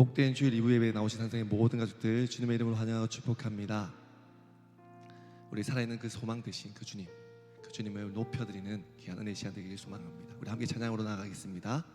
복된 주일 2부 예배에 나오신 산상의 모든 가족들 주님의 이름으로 환영하고 축복합니다. 우리 살아있는 그 소망 되신 그 주님, 그 주님을 높여드리는 귀한 은혜의 시간 되기를 소망합니다. 우리 함께 찬양으로 나아가겠습니다.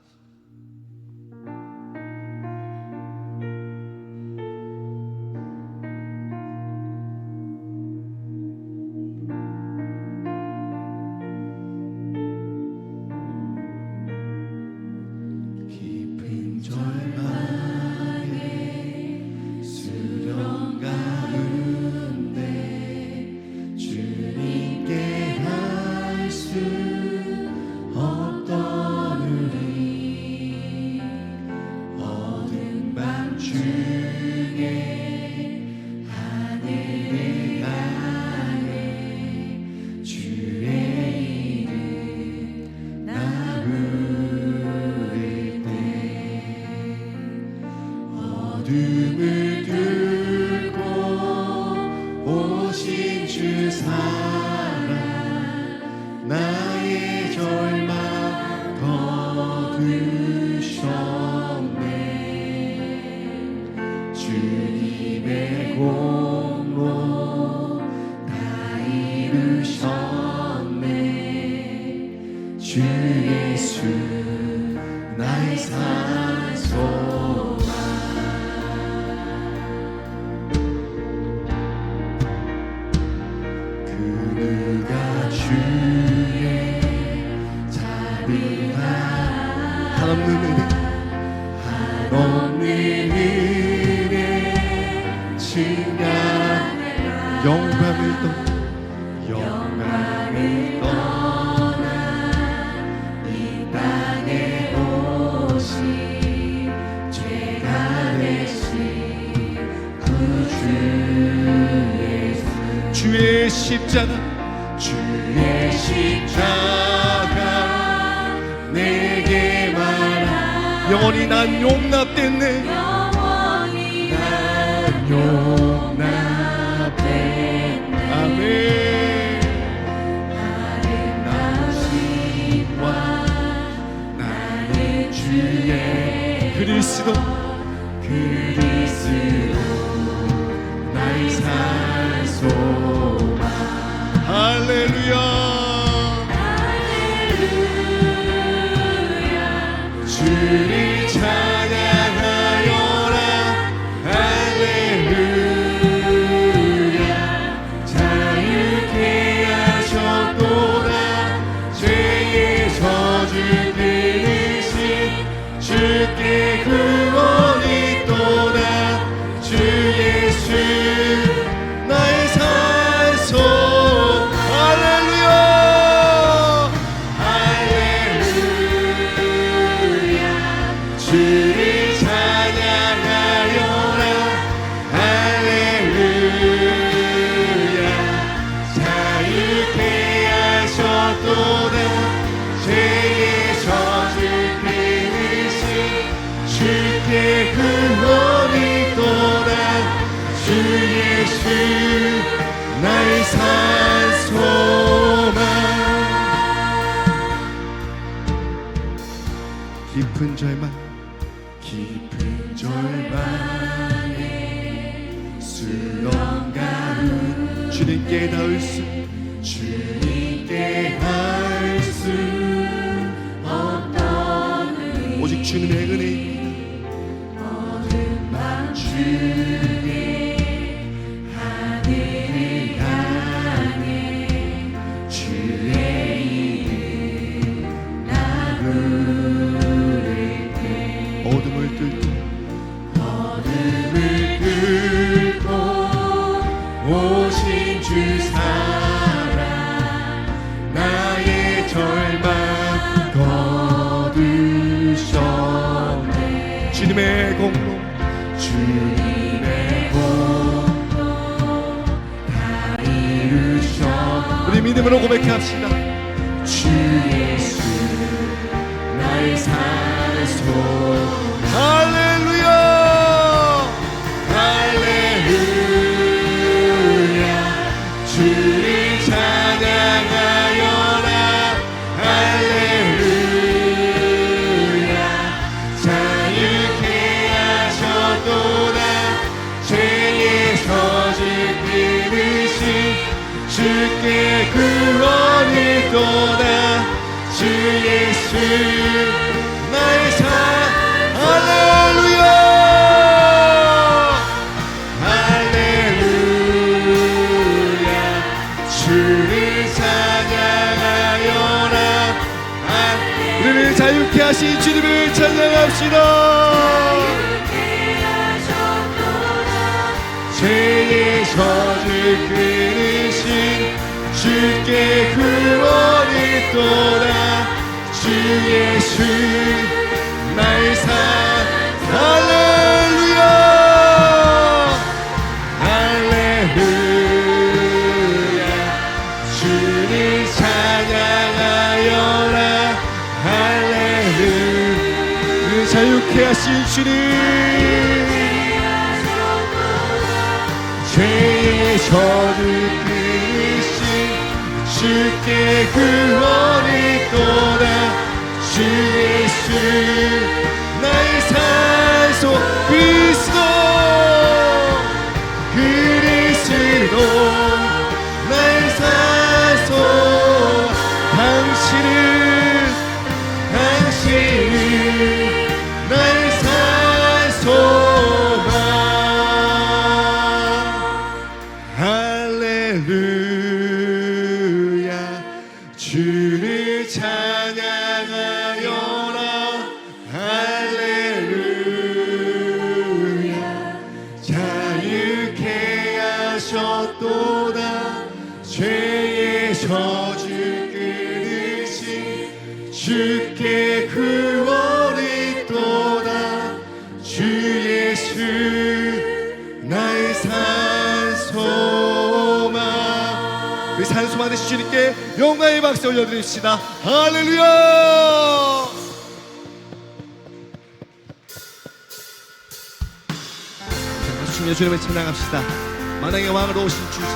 어둠을 뚫고 오신 주 사랑 나의 절망 거두셨네. 주님의 공로 다 이루셨네. 주 예수 나의 산소 한없는 은혜 칭찬 영광을 떠나 이 땅에 오신 죄가 되신 구주 예수 주의 십자가 내게 말하 영원히 난 용납됐네. 영원히 난 용납됐네. 아멘. 아름다우신 와 나는 주의 그리스도 나의 산소망. 할렐루야. 주를 찬양하여라. 할렐루야. 자유케 하셨도다. 죄의 저주 끊으신 주께 구원이 있도다. 주 예수 나의 산소. 주를 찬양하여라. 할렐루야. 자유케 하셨도다. 죄의 저주 끊으신 주께 구원이 있도다. 주 예수 나의 산소망. 깊은 절망에 수렁 가운 주님께 닿을 수 없던 오직 주님의 은혜입니다. 어둠 밤중에 하늘을 향해 주의 이름 나 부를 때 어둠을 뚫고 오신 주 사랑 나의 절망 거두셨네. 주님의 공로 다 이루셨네. 우리 믿음으로 고백합시다. 주 예수 나의 산소. 할렐루야. 주를 찬양하여라. 할렐루야. 자유케 하셨 있도다 주 예수 나의 사 할렐루야 할렐루야 주를 찬양하여라 우리를 자유케 하신 주님을 찬양합시다 죄의 저주 끊으신 주께 구원이 있도다 주 예수 나의 산 할렐루야 할렐루야 주를 찬양하여라 할렐루야 자유케 하신 주님 죄의 저주 끊으신 주께 구원이 있도다 주 예수 나의 산소 그리스도 나의 산소 당신은 나의 산소만 할렐루야 주를 찬양하여라 할렐루야 자유케 하셨도다 죄의 저주 끊으신 주께 구원이 있도다 주 예수 나의 산소만 우리 산소만 되신 주님께 영광의 박수 올려드립시다 할렐루야 주님의 주님을 찬양합시다 만왕의 왕으로 오신 주님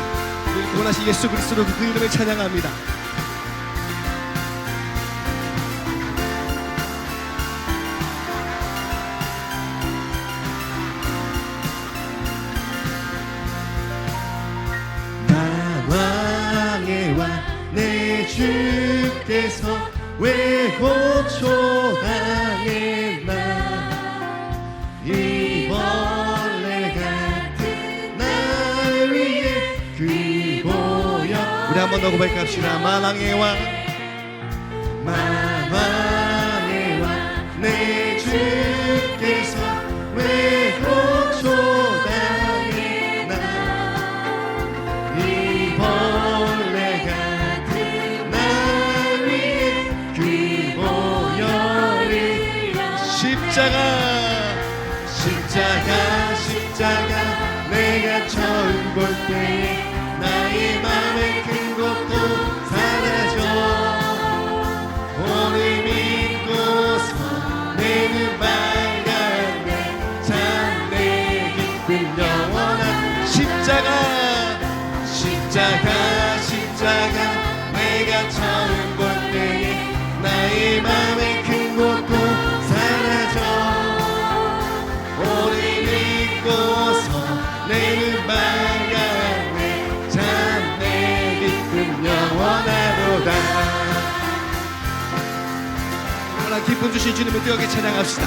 우리 구원하신 예수 그리스도 그 이름을 찬양합니다 내 주께서 왜 고초당했나 이 벌레 같은 날 위해 귀 보여 우리 한 번 더 고백합시다 만왕의 왕 내 주께서 왜 고초당했나 이 벌레 같은 날 위해 귀 보여리라 십자가 내가 처음 볼 때에 나의 맘에 큰 것도 사라져 오늘 믿고서 내 눈 밝았네 참 내 기쁜 영원한 십자가 내가 처음 볼 때에 나의 맘에 큰 것도 사라져 오늘 믿고서 내 눈 밝았네 참 내 기쁨 영원하도다 영원한 기쁨 주신 주님을 뜨겁게 찬양합시다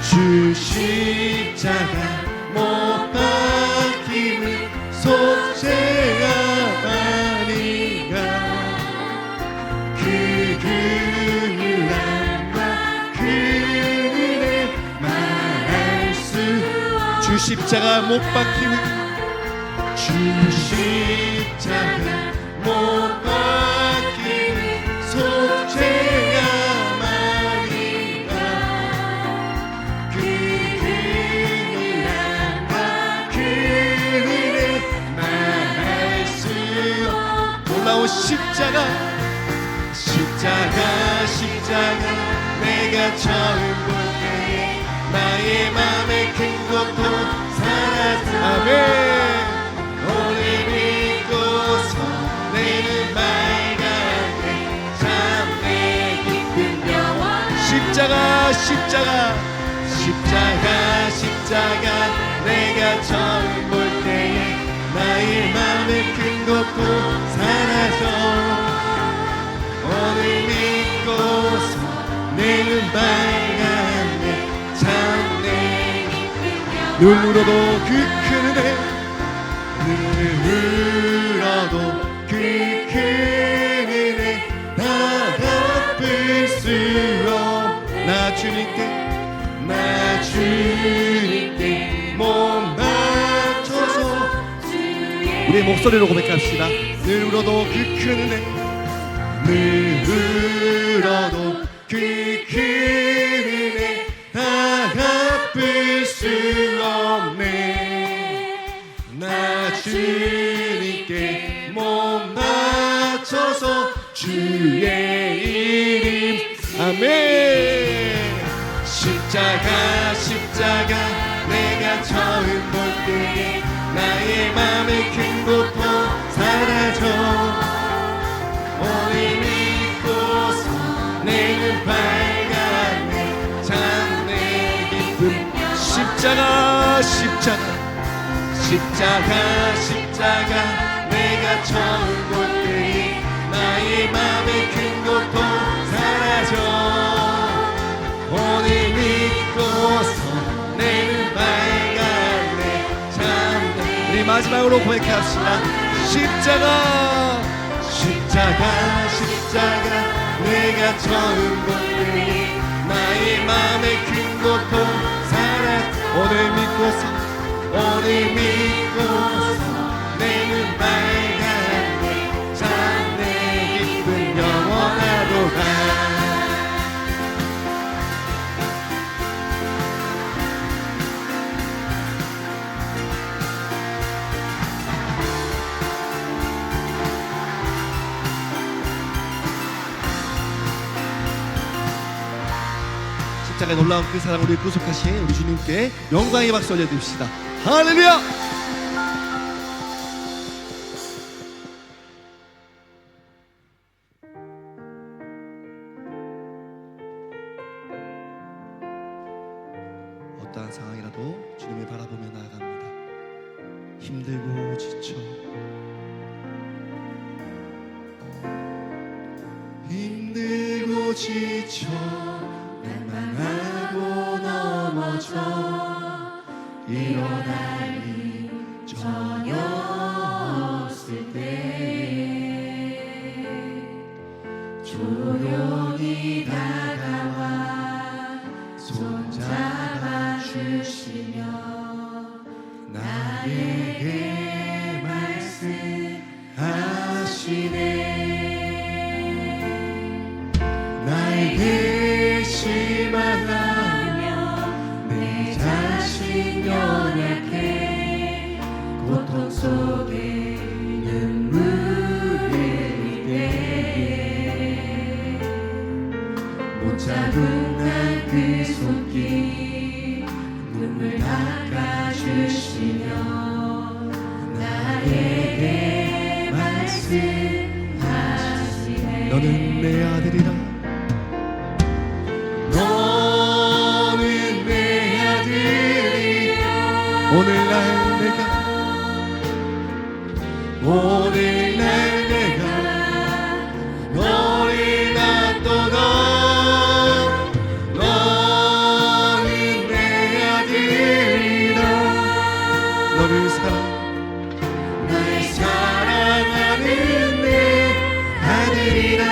주 십자가 못 박힘을 속죄가 아니가 그 긍휼함과 그 은혜 말할 수 주 십자가 못 박힘을 주 십자가 못 박힘을 속죄가 아니가 그 긍휼함과 그 은혜 말할 수 놀라운 십자가 내가 처음 볼 때에 나의 맘에 큰 것도 사라져 아멘 오늘 믿고서 내 눈 밝았네 참 내 기쁜 영원 십자가 내가 처음 볼 때에 나의 맘에 큰 고통 사라져 오늘 믿고서 내 눈 밝았네 참내 눈으로도 그 큰 은혜 눈으로도 그 큰 은혜 다 갚을 수 없나 주님께 몸 맞춰서 우리의 목소리로 고백합시다. 눈으로도 그 큰 은혜 눈으로도 그 큰 은혜 다 갚을 수 없네 나 주님께 몸 맞춰서 주의 이름 아멘 십자가 내가 처음 볼 때에 나의 맘의 큰 고통 사라져 오늘 믿고서 내 눈 밝았네 참내 기쁨 십자가 내가 처음 볼 때에 나의 맘의 큰 고통 사라져 오늘 믿고서 내 눈 밝았네 참내 우리 마지막으로 고백합시다. 십자가 내가 처음 볼 때에 나의 맘의 큰 고통 사라져 오늘 믿고서 내 눈 밝았네 참내 기쁨 영원하도다 십자가의 놀라운 그 사랑 우리 구속하신 우리 주님께 영광의 박수 올려드립시다. 할렐루야. 어떠한 상황이라도 주님을 바라보며 나아갑니다. 힘들고 지쳐 난망하고 넘어져 일어나기 전이었을 때 조용히 다가와 손잡아 주시며 나에게 말씀하시네 나에게 실망하며 내 자신 연약해 고통 속에 눈물 흘릴 때 못 잡은 난 그 손길 눈물 닦아주시며 나에게 말씀하시네 너는 내 아들이라 너는 내 아들이라 오늘날 내가 너를 놔둬 너는 내 아들이라 너를 날 사랑하는 내 아들이라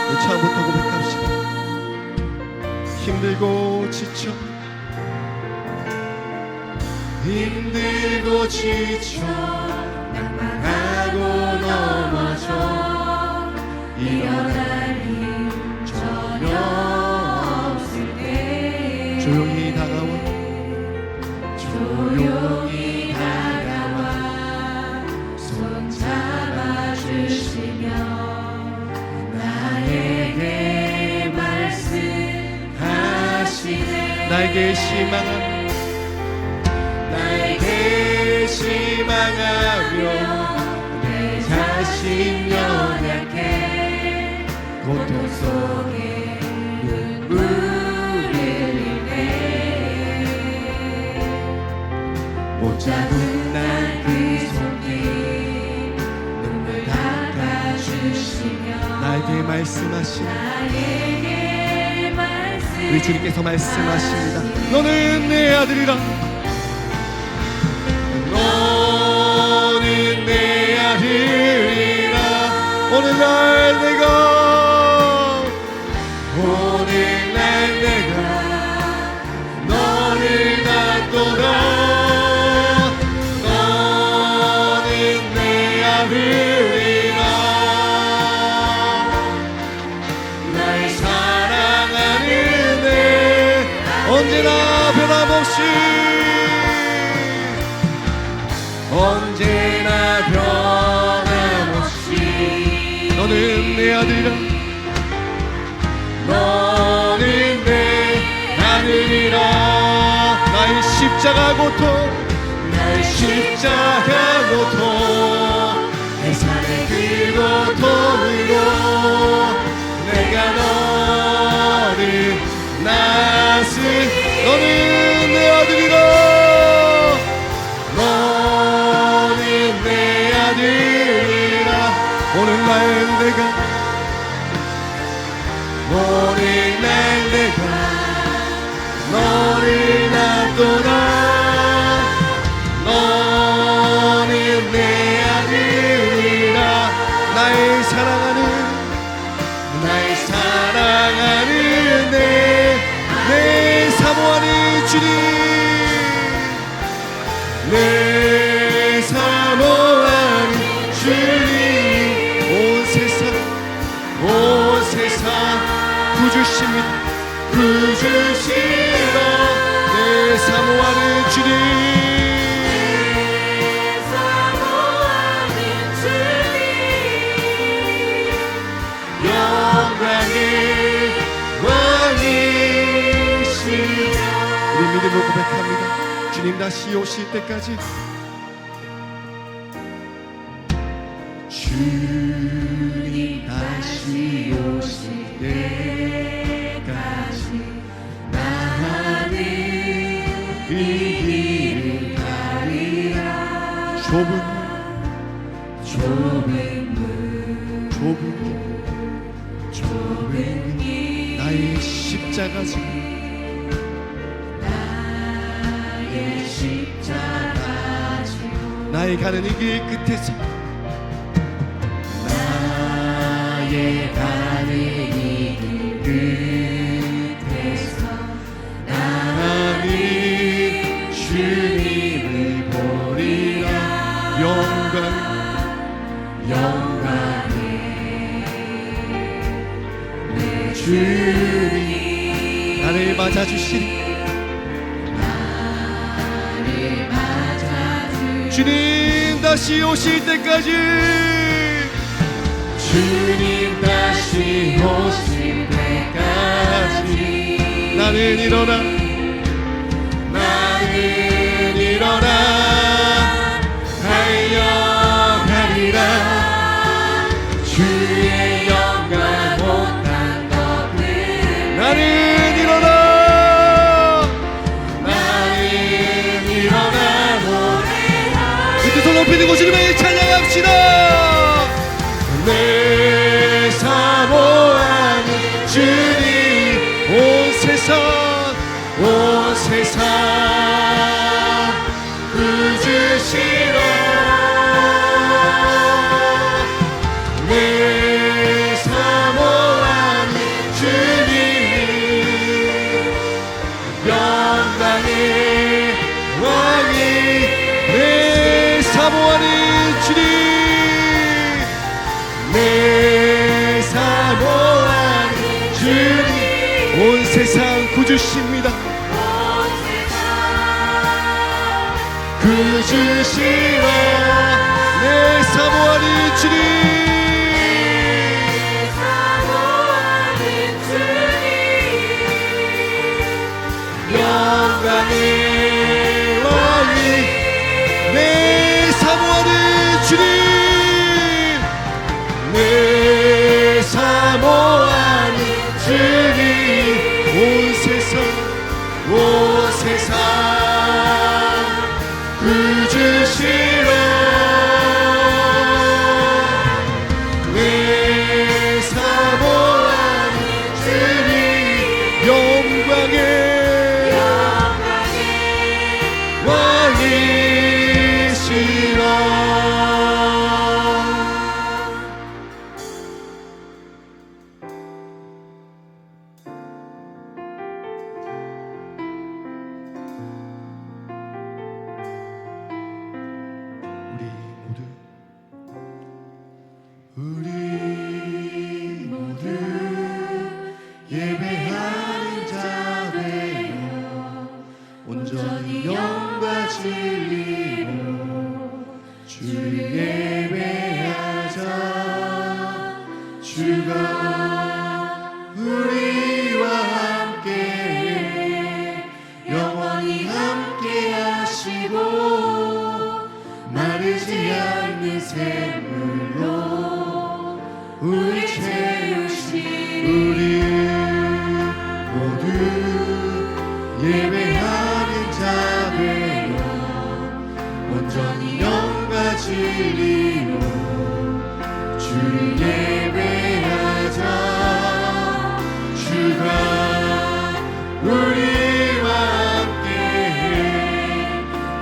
우리 처음부터 고백합시다. 힘들고 지쳐 낭만하고 넘어져 일어날 힘 전혀 없을 때 조용히 다가와 손잡아 주시며 나에게 말씀하시네 나에게 희망하며 내 자신 연약해 고통 속에 눈물 흘릴 때 못 잡은 난 그 손길 말씀하십니다. 나에게 말씀 우리 주님께서 말씀하십니다. 너는 내 아들이라. 너는 내 아들이라. 오늘날 내가 너를 낳도다. 너는 내 아들이라. 날 사랑하는 내 언제나 변함없이 너는 내 아들이라. 너는 내 아들이라. 나의 십자가 고통 내 삶의 그 고통으로 내가 너를 낳았으. 너는 내 아들이라. 너는 내 아들이라. 오늘날 내가 너를 낳도다. 너는 내 아들이라. 나의 사랑하는 내 사모하는 주님. 내 사모하는 주님. 온 세상 구주시러 내 사모하는 주님. 영광의 왕이시라. 우리 믿음으로 고백합니다. 주님 다시 오실 때까지, 주님 다시 오실 때까지 나는 이 길을 가리라. 좁은 길 나의 십자가 지고 나의 가는 이 길 끝에서 나는 주님을 보리라. 영광의 내 주님 나를 맞아주시리. 주님 다시 오실 때까지, 주님 다시 오실 때까지 나는 일어나 달려가리라. 주의 영광 못한 것들 나는 일어나 두 손 높이는 곳으로 찬양합시다. 내 사모하는 주님. 온 세상 구주시러 내 사모하는 주님. 영광의 왕이 내 사모하는 주님. 내 사모하는 주님. 온 세상 구주십니다. 구주시러 내 사모하는 주님. 영광의 왕이 내 사모하는 주님. 내 사모하는 주님. 온 세상 구주시러 내 사모하는 예배하는 자 되어 온전히 영과 진리로 주를 예배하자. 주가 우리와 함께 영원히 함께 하시고 마르지 않는 샘물로 우리 채우시리. 우리 모두 예배하는 자 되어 온전히 영과 진리로 주를 예배하자. 주가 우리와 함께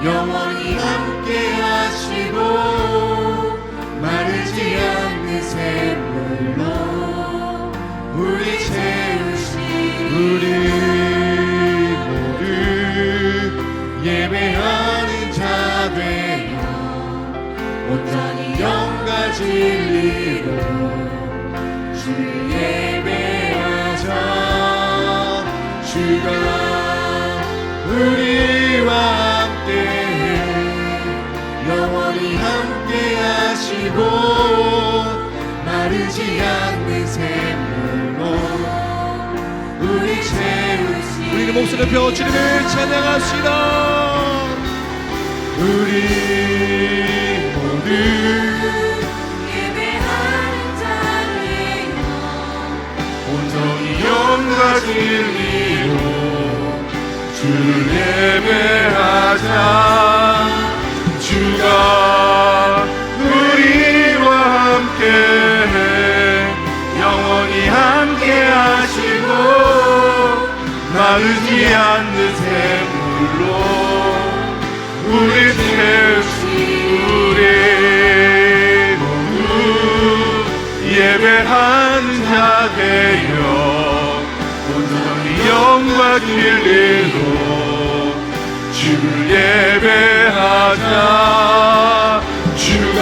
영원히 함께 하시고 마르지 않는 샘물로 우리 채우시리. 우리 모두 예배하는 자 되어 온전히 영과 진리로 주를 예배하자. 주가 우리와 함께 영원히 함께 하시고 마르지 않는 샘물로 우리 채우시리. 우리는 목소리 높여 주님을 찬양합시다. 우리 모두 예배하는 자 되어 온전히 영과 진리로 주를 예배하자. 주가 우리와 함께 영원히 함께 하시고 마르지 않는 샘물로 우리 채우시리. 모두 예배하는 자 되어 온전히 영과 진리로 주를 예배하자. 주가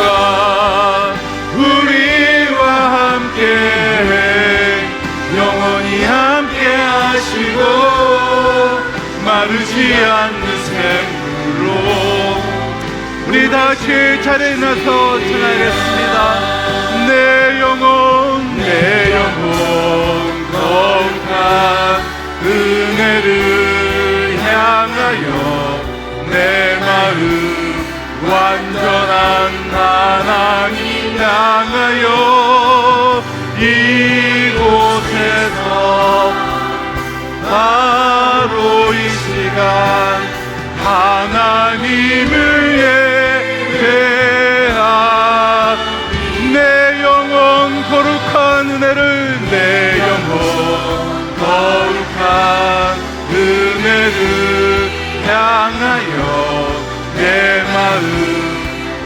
우리와 함께 영원히 함께 하시고 마르지 않는 샘물로 우리 다 같이 자리에 나서 전하겠습니다. 내 영혼 거룩한 은혜를 향하여 내 마음 완전한 하나님 향하여 이곳에서 바로 이 시간 하나님을 예배하. 내 영혼 거룩한 은혜를 내 영혼 거룩한 은혜를 향하여 내 마음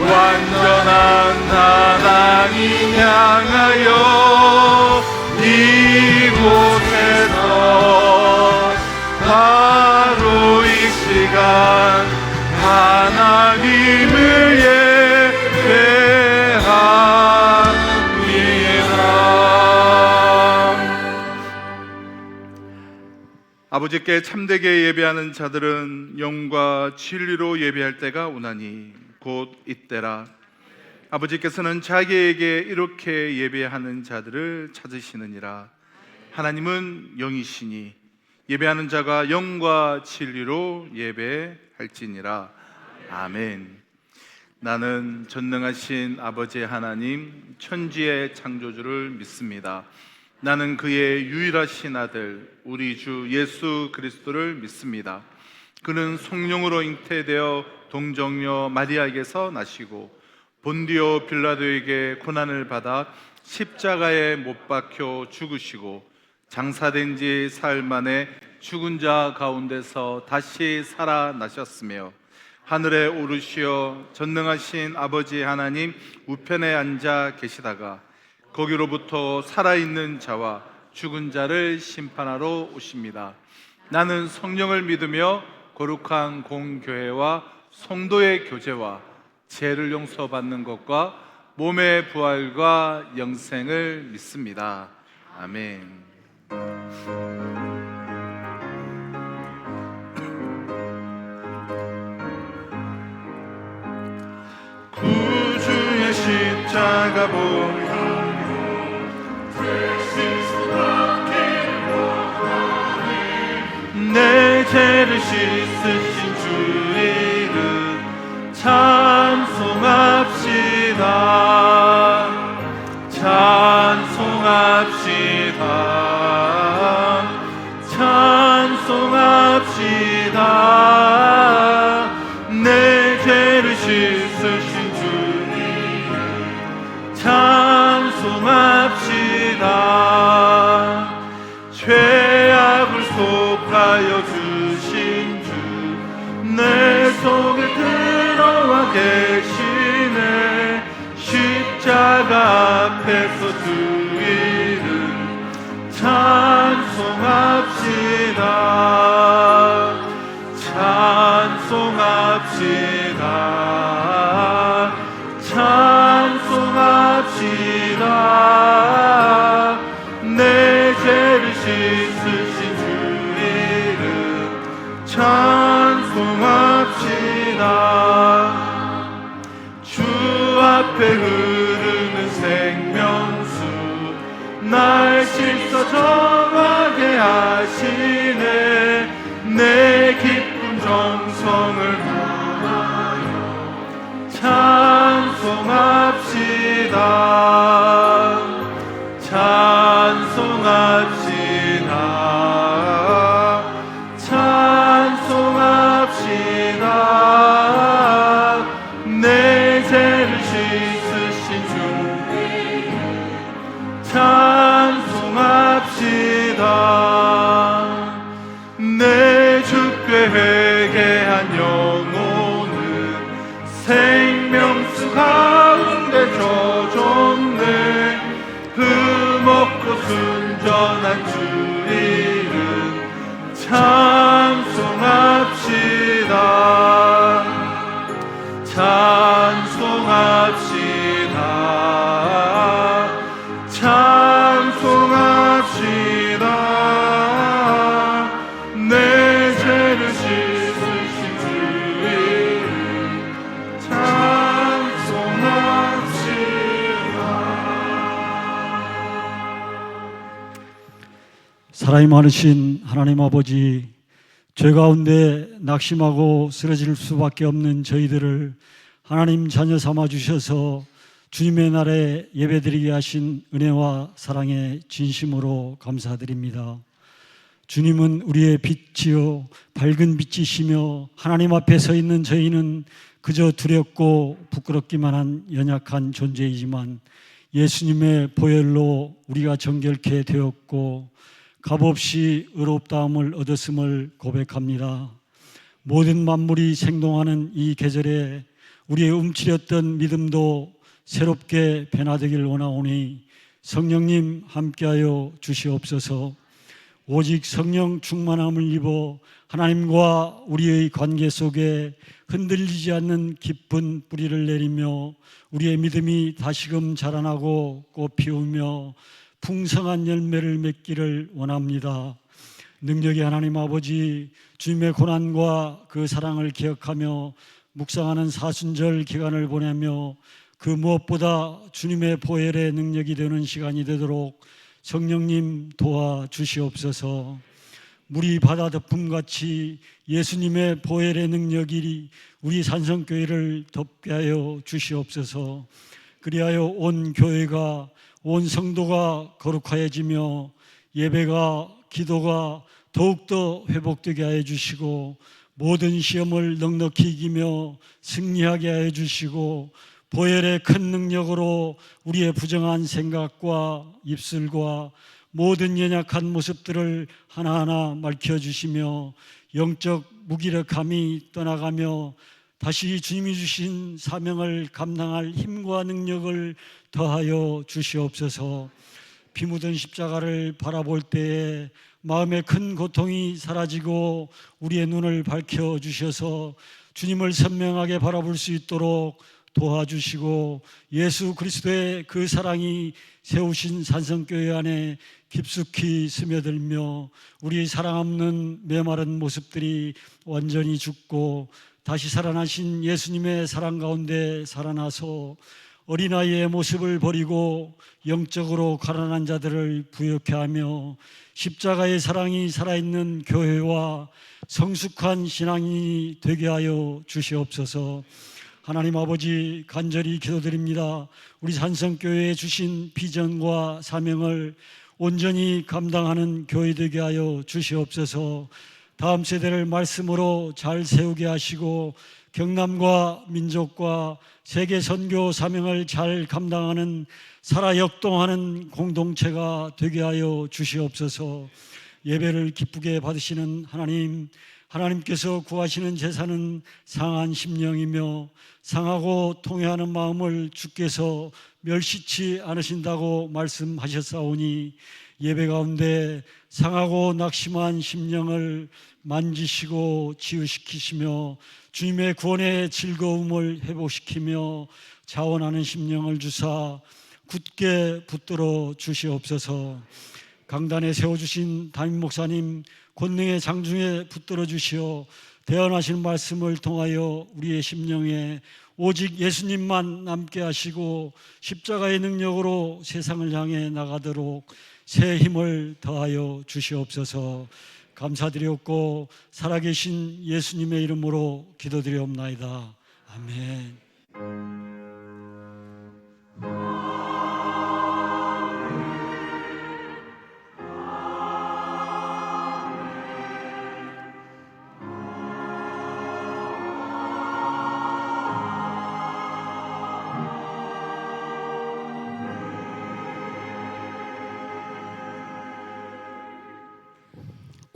완전한 하나님 향하여 이곳에서 바로 이 시간 하나님을 아버지께 참되게 예배하는 자들은 영과 진리로 예배할 때가 오나니 곧 이때라. 아버지께서는 자기에게 이렇게 예배하는 자들을 찾으시느니라. 하나님은 영이시니 예배하는 자가 영과 진리로 예배할지니라. 아멘. 나는 전능하신 아버지 하나님 천지의 창조주를 믿습니다. 나는 그의 유일하신 아들 우리 주 예수 그리스도를 믿습니다. 그는 성령으로 잉태되어 동정녀 마리아에게서 나시고 본디오 빌라도에게 고난을 받아 십자가에 못 박혀 죽으시고 장사된 지 사흘 만에 죽은 자 가운데서 다시 살아나셨으며 하늘에 오르시어 전능하신 아버지 하나님 우편에 앉아 계시다가 거기로부터 살아있는 자와 죽은 자를 심판하러 오십니다. 나는 성령을 믿으며 거룩한 공교회와 성도의 교제와 죄를 용서받는 것과 몸의 부활과 영생을 믿습니다. 아멘. 죄를 씻으신 주 이름 찬송합시다. 찬송합시다. 찬송합시다. 내 죄를 씻으신 주 이름 찬송합시다. 죄악을 속하여 주신 주 내 속에 들어와 계시네. 십자가 앞에서 주 이름 찬송합시다. 찬송합시다. 찬송합시다. 내 죄를 씻으신 주 이름 찬송합시다. 주 앞에 흐르는 생명수 날 씻어 정하게 하시네. 내 기쁨 정성을 다하여 찬송합시다. 찬송합시다. 찬송합시다. 내 죄를 씻으신 주 찬송합시다. 내 주께 회개한 영혼은 생명수 가운데 젖었네. 흠없고 순전한 주 이름 찬송합시다. 찬송합시다. 찬송합시다. 내 죄를 씻으신 주 이름 찬송합시다. 사랑이 많으신 하나님 아버지, 죄 가운데 낙심하고 쓰러질 수밖에 없는 저희들을 하나님 자녀 삼아 주셔서 주님의 날에 예배드리게 하신 은혜와 사랑에 진심으로 감사드립니다. 주님은 우리의 빛이요 밝은 빛이시며 하나님 앞에 서 있는 저희는 그저 두렵고 부끄럽기만 한 연약한 존재이지만 예수님의 보혈로 우리가 정결케 되었고 값없이 의롭다함을 얻었음을 고백합니다. 모든 만물이 생동하는 이 계절에 우리의 움츠렸던 믿음도 새롭게 변화되길 원하오니 성령님 함께하여 주시옵소서. 오직 성령 충만함을 입어 하나님과 우리의 관계 속에 흔들리지 않는 깊은 뿌리를 내리며 우리의 믿음이 다시금 자라나고 꽃 피우며 풍성한 열매를 맺기를 원합니다. 능력의 하나님 아버지, 주님의 고난과 그 사랑을 기억하며 묵상하는 사순절 기간을 보내며 그 무엇보다 주님의 보혈의 능력이 되는 시간이 되도록 성령님 도와주시옵소서. 물이 바다 덮음같이 예수님의 보혈의 능력이 우리 산성교회를 덮게 하여 주시옵소서. 그리하여 온 교회가, 온 성도가 거룩하여지며 예배가, 기도가 더욱더 회복되게 하여 주시고 모든 시험을 넉넉히 이기며 승리하게 하여 주시고 보혈의 큰 능력으로 우리의 부정한 생각과 입술과 모든 연약한 모습들을 하나하나 밝혀주시며 영적 무기력함이 떠나가며 다시 주님이 주신 사명을 감당할 힘과 능력을 더하여 주시옵소서. 피 묻은 십자가를 바라볼 때에 마음의 큰 고통이 사라지고 우리의 눈을 밝혀주셔서 주님을 선명하게 바라볼 수 있도록 도와주시고 예수 그리스도의 그 사랑이 세우신 산성교회 안에 깊숙이 스며들며 우리 사랑 없는 메마른 모습들이 완전히 죽고 다시 살아나신 예수님의 사랑 가운데 살아나서 어린아이의 모습을 버리고 영적으로 가난한 자들을 부욕해 하며 십자가의 사랑이 살아있는 교회와 성숙한 신앙이 되게 하여 주시옵소서. 하나님 아버지, 간절히 기도드립니다. 우리 산성교회에 주신 비전과 사명을 온전히 감당하는 교회 되게 하여 주시옵소서. 다음 세대를 말씀으로 잘 세우게 하시고 경남과 민족과 세계 선교 사명을 잘 감당하는 살아 역동하는 공동체가 되게 하여 주시옵소서. 예배를 기쁘게 받으시는 하나님, 하나님께서 구하시는 제사는 상한 심령이며 상하고 통회하는 마음을 주께서 멸시치 않으신다고 말씀하셨사오니 예배 가운데 상하고 낙심한 심령을 만지시고 치유시키시며 주님의 구원의 즐거움을 회복시키며 자원하는 심령을 주사 굳게 붙들어 주시옵소서. 강단에 세워주신 담임 목사님 권능의 장중에 붙들어 주시어 대언하신 말씀을 통하여 우리의 심령에 오직 예수님만 남게 하시고 십자가의 능력으로 세상을 향해 나가도록 새 힘을 더하여 주시옵소서. 감사드렸고 살아계신 예수님의 이름으로 기도드리옵나이다. 아멘.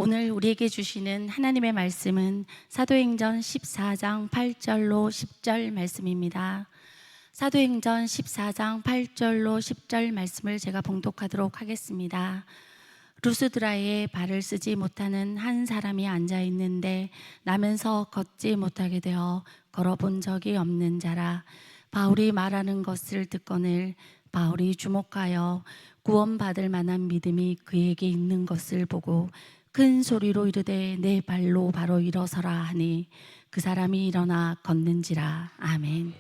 오늘 우리에게 주시는 하나님의 말씀은 사도행전 14장 8절로 10절 말씀입니다. 사도행전 14장 8절로 10절 말씀을 제가 봉독하도록 하겠습니다. 루스드라에 발을 쓰지 못하는 한 사람이 앉아 있는데 나면서 걷지 못하게 되어 걸어본 적이 없는 자라. 바울이 말하는 것을 듣거늘 바울이 주목하여 구원받을 만한 믿음이 그에게 있는 것을 보고 큰 소리로 이르되 내 발로 바로 일어서라 하니 그 사람이 일어나 걷는지라. 아멘.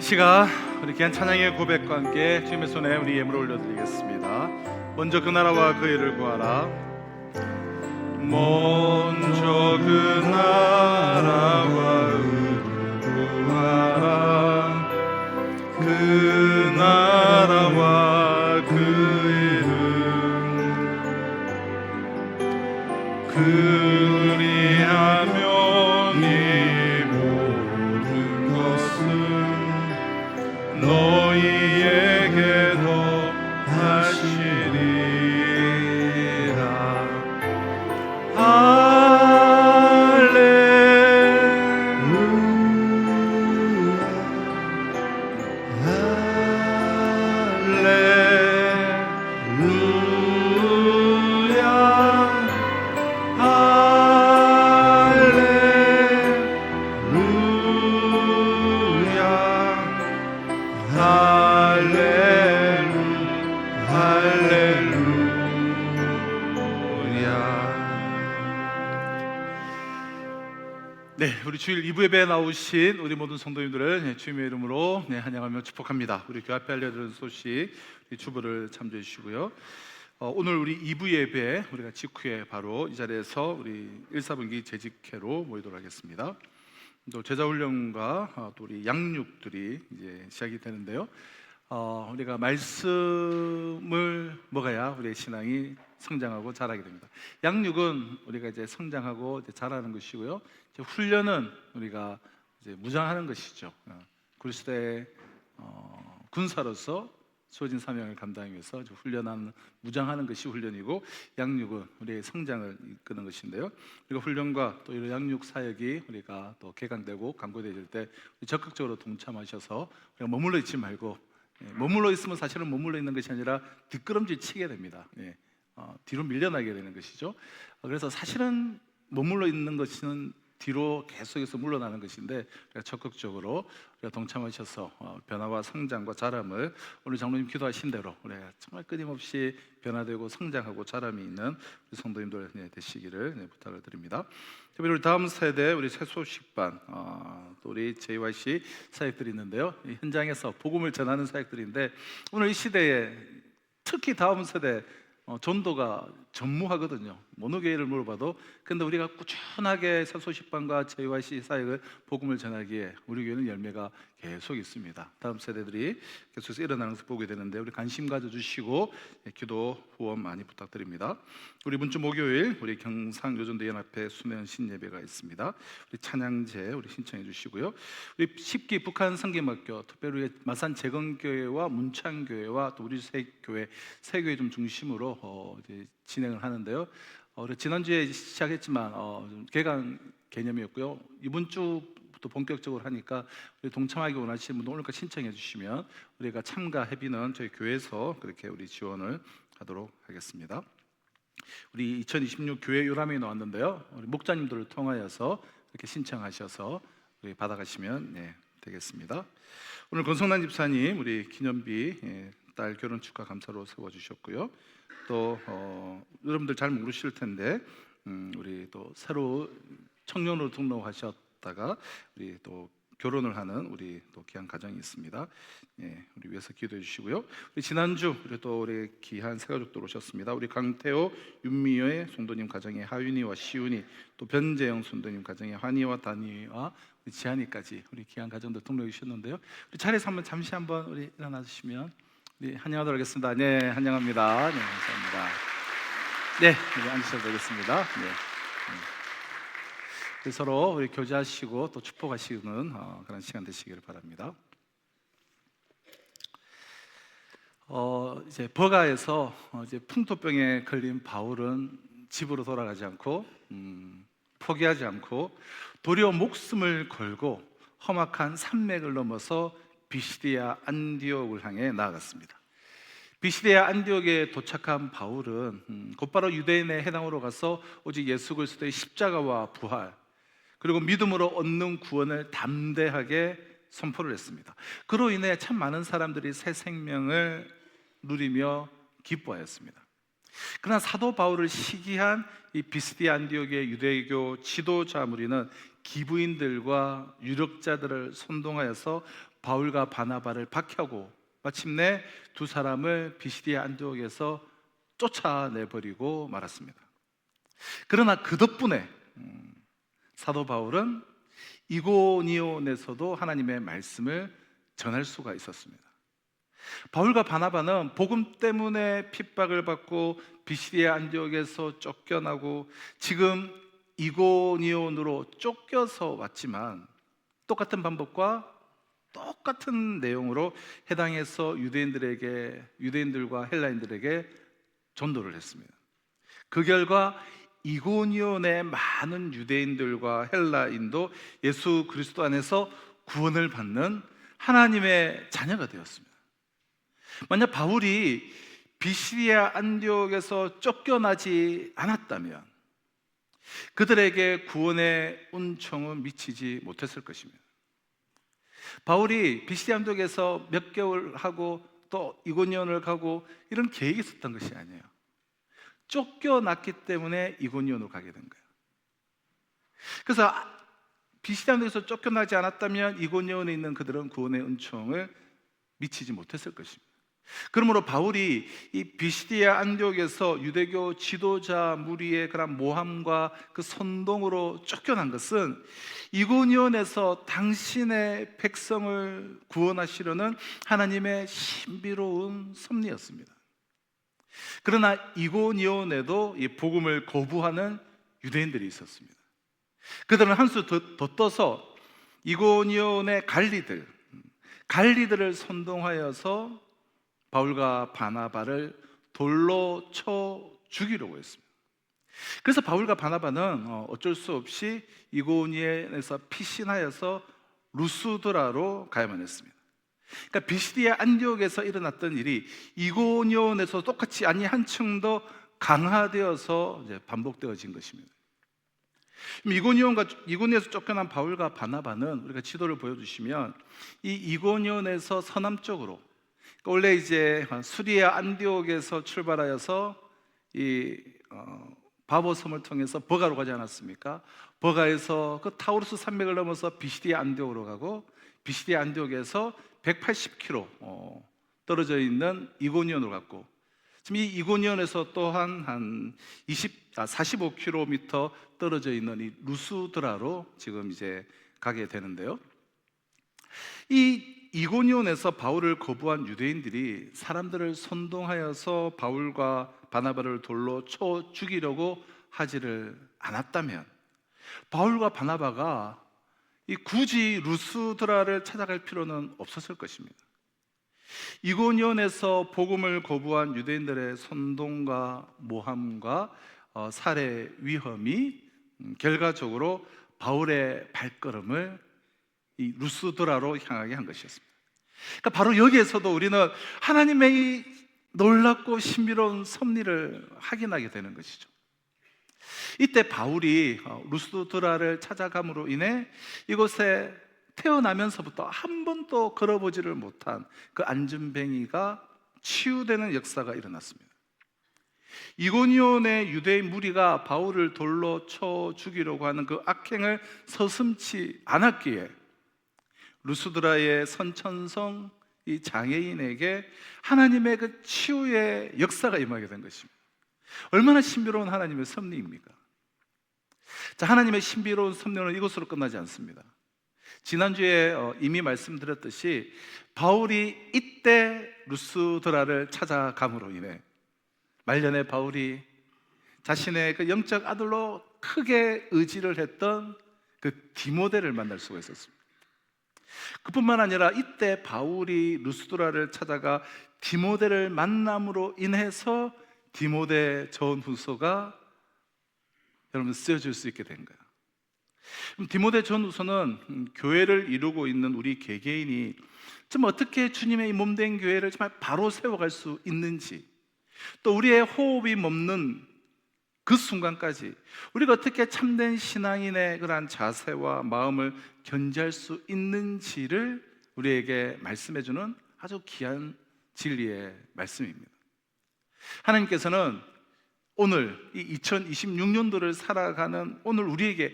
시가 우리 귀한 찬양의 고백과 함께 주님의 손에 우리 예물을 올려드리겠습니다. 먼저 그 나라와 그 일을 구하라. 먼저 그 나라와 의를 구하라. 그 나라와 그 일을 그리하면 이 모든 것은 너희에게도 하시리라. 네, 우리 주일 2부 예배에 나오신 우리 모든 성도님들을 주님의 이름으로 환영하며 축복합니다. 우리 교회 앞에 알려드린 소식 주보를 참조해 주시고요. 오늘 우리 2부 예배 우리가 직후에 바로 이 자리에서 우리 1사분기 재직회로 모이도록 하겠습니다. 또 제자훈련과 또 우리 양육들이 이제 시작이 되는데요. 우리가 말씀을 먹어야 우리의 신앙이 성장하고 자라게 됩니다. 양육은 우리가 이제 성장하고 이제 자라는 것이고요. 이제 훈련은 우리가 이제 무장하는 것이죠. 그리스도의 군사로서 주어진 사명을 감당하기 위해서 훈련하는, 무장하는 것이 훈련이고, 양육은 우리의 성장을 이끄는 것인데요. 우리가 훈련과 또 이런 양육 사역이 우리가 또 개강되고 강구되어질 때 적극적으로 동참하셔서 우리가 머물러 있지 말고, 머물러 있으면 사실은 머물러 있는 것이 아니라 뒷걸음질 치게 됩니다. 뒤로 밀려나게 되는 것이죠. 그래서 사실은 머물러 있는 것은 뒤로 계속해서 물러나는 것인데, 적극적으로 우리가 동참하셔서 변화와 성장과 자람을 오늘 장로님 기도하신 대로 우리가 정말 끊임없이 변화되고 성장하고 자람이 있는 우리 성도님들 되시기를 부탁을 드립니다. 특별히 우리 다음 세대 우리 새소식반 또 우리 JYC 사역들이 있는데요. 이 현장에서 복음을 전하는 사역들인데, 오늘 이 시대에 특히 다음 세대 전도가 전무하거든요. 어느 교회를 물어봐도. 근데 우리가 꾸준하게 새소식반과 JYC 사역을 복음을 전하기에 우리 교회는 열매가 계속 있습니다. 다음 세대들이 계속해서 일어나는 것을 보게 되는데, 우리 관심 가져주시고 기도 후원 많이 부탁드립니다. 우리 이번 주 목요일 우리 경상요전도 연합회 수면 신예배가 있습니다. 우리 찬양제 우리 신청해 주시고요. 우리 10기 북한 성김학교, 특별히 마산 재건교회와 문창교회와 또 우리 세 교회 좀 중심으로 이제 진행을 하는데요. 우리 지난주에 시작했지만 개강 개념이었고요. 이번 주부터 본격적으로 하니까 우리 동참하기 원하시는 분들 오늘까지 신청해 주시면 우리가 참가 회비는 저희 교회에서 그렇게 우리 지원을 하도록 하겠습니다. 우리 2026 교회 요람이 나왔는데요. 우리 목자님들을 통하여서 이렇게 신청하셔서 우리 받아가시면 되겠습니다. 오늘 권성란 집사님 우리 기념비 딸 결혼 축하 감사로 세워주셨고요. 또 여러분들 잘 모르실 텐데 우리 또 새로 청년으로 등록하셨다가 우리 또 결혼을 하는 우리 또 귀한 가정이 있습니다. 우리 위해서 기도해 주시고요. 우리 지난주 우리 귀한 세 가족들 오셨습니다. 우리 강태호, 윤미호의 손도님 가정에 하윤이와 시윤이, 또 변재영 손도님 가정에 환희와 다니와 우리 지한이까지 우리 귀한 가정들 등록해 주셨는데요. 우리 자리에서 잠시 한번 우리 일어나 주시면 환영하도록 하겠습니다. 네, 환영합니다. 네, 감사합니다. 네, 앉으셔도 되겠습니다. 서로 우리 교제하시고 또 축복하시는 그런 시간 되시기를 바랍니다. 이제 버가에서 이제 풍토병에 걸린 바울은 집으로 돌아가지 않고 포기하지 않고 도리어 목숨을 걸고 험악한 산맥을 넘어서 비시디아 안디옥을 향해 나아갔습니다. 비시디아 안디옥에 도착한 바울은 곧바로 유대인의 해당으로 가서 오직 예수 그리스도의 십자가와 부활, 그리고 믿음으로 얻는 구원을 담대하게 선포를 했습니다. 그로 인해 참 많은 사람들이 새 생명을 누리며 기뻐하였습니다. 그러나 사도 바울을 시기한 이 비스디 안디옥의 유대교 지도자 무리는 기부인들과 유력자들을 선동하여서 바울과 바나바를 박해하고 마침내 두 사람을 비스디 안디옥에서 쫓아내버리고 말았습니다. 그러나 그 덕분에 사도 바울은 이고니온에서도 하나님의 말씀을 전할 수가 있었습니다. 바울과 바나바는 복음 때문에 핍박을 받고 비시디아 안디옥에서 쫓겨나고 지금 이고니온으로 쫓겨서 왔지만 똑같은 방법과 똑같은 내용으로 해당해서 유대인들과 헬라인들에게 전도를 했습니다. 그 결과 이고니온의 많은 유대인들과 헬라인도 예수 그리스도 안에서 구원을 받는 하나님의 자녀가 되었습니다. 만약 바울이 비시디아 안디옥에서 쫓겨나지 않았다면 그들에게 구원의 은총은 미치지 못했을 것입니다. 바울이 비시디아 안디옥에서 몇 개월 하고 또 이고니온을 가고 이런 계획이 있었던 것이 아니에요. 쫓겨났기 때문에 이고니온으로 가게 된 거예요. 그래서 비시디아 안디옥에서 쫓겨나지 않았다면 이고니온에 있는 그들은 구원의 은총을 미치지 못했을 것입니다. 그러므로 바울이 이 비시디아 안디옥에서 유대교 지도자 무리의 그런 모함과 그 선동으로 쫓겨난 것은 이고니온에서 당신의 백성을 구원하시려는 하나님의 신비로운 섭리였습니다. 그러나 이고니온에도 이 복음을 거부하는 유대인들이 있었습니다. 그들은 한 수 더 떠서 이고니온의 갈리들을 선동하여서 바울과 바나바를 돌로 쳐 죽이려고 했습니다. 그래서 바울과 바나바는 어쩔 수 없이 이고니온에서 피신하여서 루스드라로 가야만 했습니다. 그러니까 비시디아 안디옥에서 일어났던 일이 이고니온에서 똑같이 아니 한층 더 강화되어서 이제 반복되어진 것입니다. 이고니온에서 쫓겨난 바울과 바나바는 우리가 지도를 보여주시면 이 이고니온에서 서남쪽으로 원래 이제 수리아 안디옥에서 출발하여서 이 바보섬을 통해서 버가로 가지 않았습니까? 버가에서 그 타우루스 산맥을 넘어서 비시디아 안디옥으로 가고 비시디아 안디옥에서 180km 떨어져 있는 이고니온으로 갔고 지금 이 이고니온에서 또한 한 45km 떨어져 있는 이 루스드라로 지금 이제 가게 되는데요. 이 이고니온에서 바울을 거부한 유대인들이 사람들을 선동하여서 바울과 바나바를 돌로 쳐 죽이려고 하지를 않았다면 바울과 바나바가 굳이 루스드라를 찾아갈 필요는 없었을 것입니다. 이고니온에서 복음을 거부한 유대인들의 선동과 모함과 살해 위험이 결과적으로 바울의 발걸음을 이 루스드라로 향하게 한 것이었습니다. 그러니까 바로 여기에서도 우리는 하나님의 놀랍고 신비로운 섭리를 확인하게 되는 것이죠. 이때 바울이 루스드라를 찾아감으로 인해 이곳에 태어나면서부터 한 번도 걸어보지를 못한 그 안전뱅이가 치유되는 역사가 일어났습니다. 이고니온의 유대인 무리가 바울을 돌로 쳐 죽이려고 하는 그 악행을 서슴지 않았기에 루스드라의 선천성 이 장애인에게 하나님의 그 치유의 역사가 임하게 된 것입니다. 얼마나 신비로운 하나님의 섭리입니까? 자, 하나님의 신비로운 섭리는 이것으로 끝나지 않습니다. 지난주에 이미 말씀드렸듯이 바울이 이때 루스드라를 찾아감으로 인해 말년에 바울이 자신의 그 영적 아들로 크게 의지를 했던 그 디모데를 만날 수가 있었습니다. 그뿐만 아니라 이때 바울이 루스드라를 찾아가 디모데를 만남으로 인해서 디모데 전후서가 여러분 쓰여질 수 있게 된 거예요. 디모데 전후서는 교회를 이루고 있는 우리 개개인이 좀 어떻게 주님의 몸된 교회를 정말 바로 세워갈 수 있는지, 또 우리의 호흡이 멈는 그 순간까지 우리가 어떻게 참된 신앙인의 그러한 자세와 마음을 견지할 수 있는지를 우리에게 말씀해주는 아주 귀한 진리의 말씀입니다. 하나님께서는 오늘 이 2026년도를 살아가는 오늘 우리에게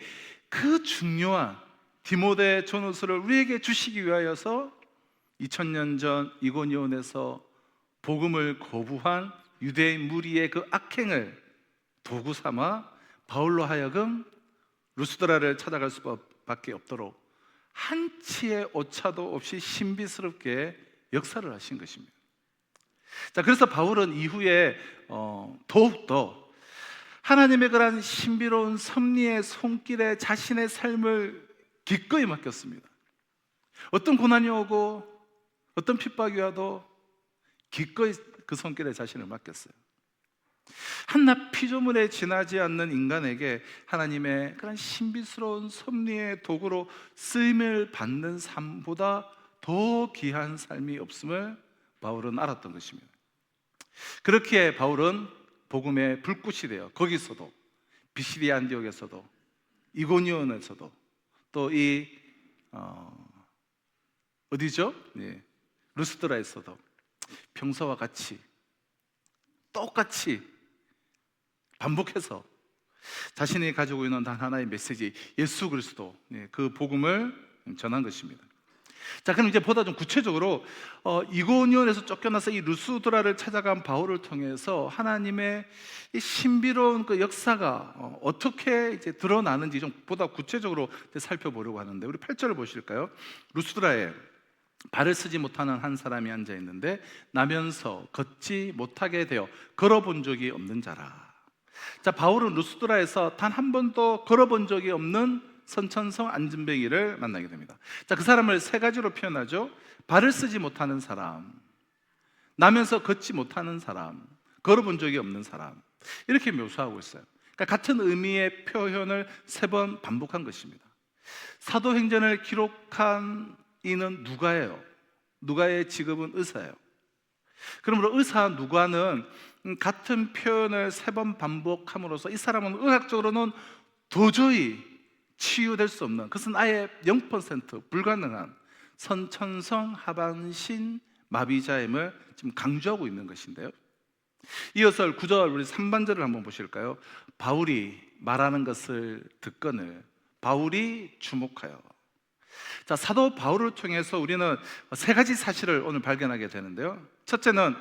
그 중요한 디모데전후서를 우리에게 주시기 위하여서 2000년 전 이고니온에서 복음을 거부한 유대인 무리의 그 악행을 도구 삼아 바울로 하여금 루스드라를 찾아갈 수밖에 없도록 한치의 오차도 없이 신비스럽게 역사를 하신 것입니다. 자, 그래서 바울은 이후에 더욱더 하나님의 그런 신비로운 섭리의 손길에 자신의 삶을 기꺼이 맡겼습니다. 어떤 고난이 오고 어떤 핍박이 와도 기꺼이 그 손길에 자신을 맡겼어요. 한낱 피조물에 지나지 않는 인간에게 하나님의 그런 신비스러운 섭리의 도구로 쓰임을 받는 삶보다 더 귀한 삶이 없음을 바울은 알았던 것입니다. 그렇기에 바울은 복음의 불꽃이 되어 거기서도 비시디아 안디옥에서도 이고니온에서도 또 이 어디죠? 예, 루스드라에서도 평소와 같이 똑같이 반복해서 자신이 가지고 있는 단 하나의 메시지 예수 그리스도, 그 복음을 전한 것입니다. 자, 그럼 이제 보다 좀 구체적으로 이고니온에서 쫓겨나서 이 루스드라를 찾아간 바울을 통해서 하나님의 이 신비로운 그 역사가 어떻게 이제 드러나는지 좀 보다 구체적으로 살펴보려고 하는데, 우리 8절을 보실까요? 루스드라에 발을 쓰지 못하는 한 사람이 앉아 있는데 나면서 걷지 못하게 되어 걸어본 적이 없는 자라. 자, 바울은 루스드라에서 단 한 번도 걸어본 적이 없는 선천성 안진뱅이를 만나게 됩니다. 자, 그 사람을 세 가지로 표현하죠. 발을 쓰지 못하는 사람, 나면서 걷지 못하는 사람, 걸어본 적이 없는 사람, 이렇게 묘사하고 있어요. 그러니까 같은 의미의 표현을 세 번 반복한 것입니다. 사도행전을 기록한 이는 누가예요. 누가의 직업은 의사예요. 그러므로 의사 누가는 같은 표현을 세 번 반복함으로써 이 사람은 의학적으로는 도저히 치유될 수 없는, 그것은 아예 0% 불가능한 선천성 하반신 마비자임을 지금 강조하고 있는 것인데요. 이어서 9절 우리 3반절을 한번 보실까요? 바울이 말하는 것을 듣거늘 바울이 주목하여. 자, 사도 바울을 통해서 우리는 세 가지 사실을 오늘 발견하게 되는데요. 첫째는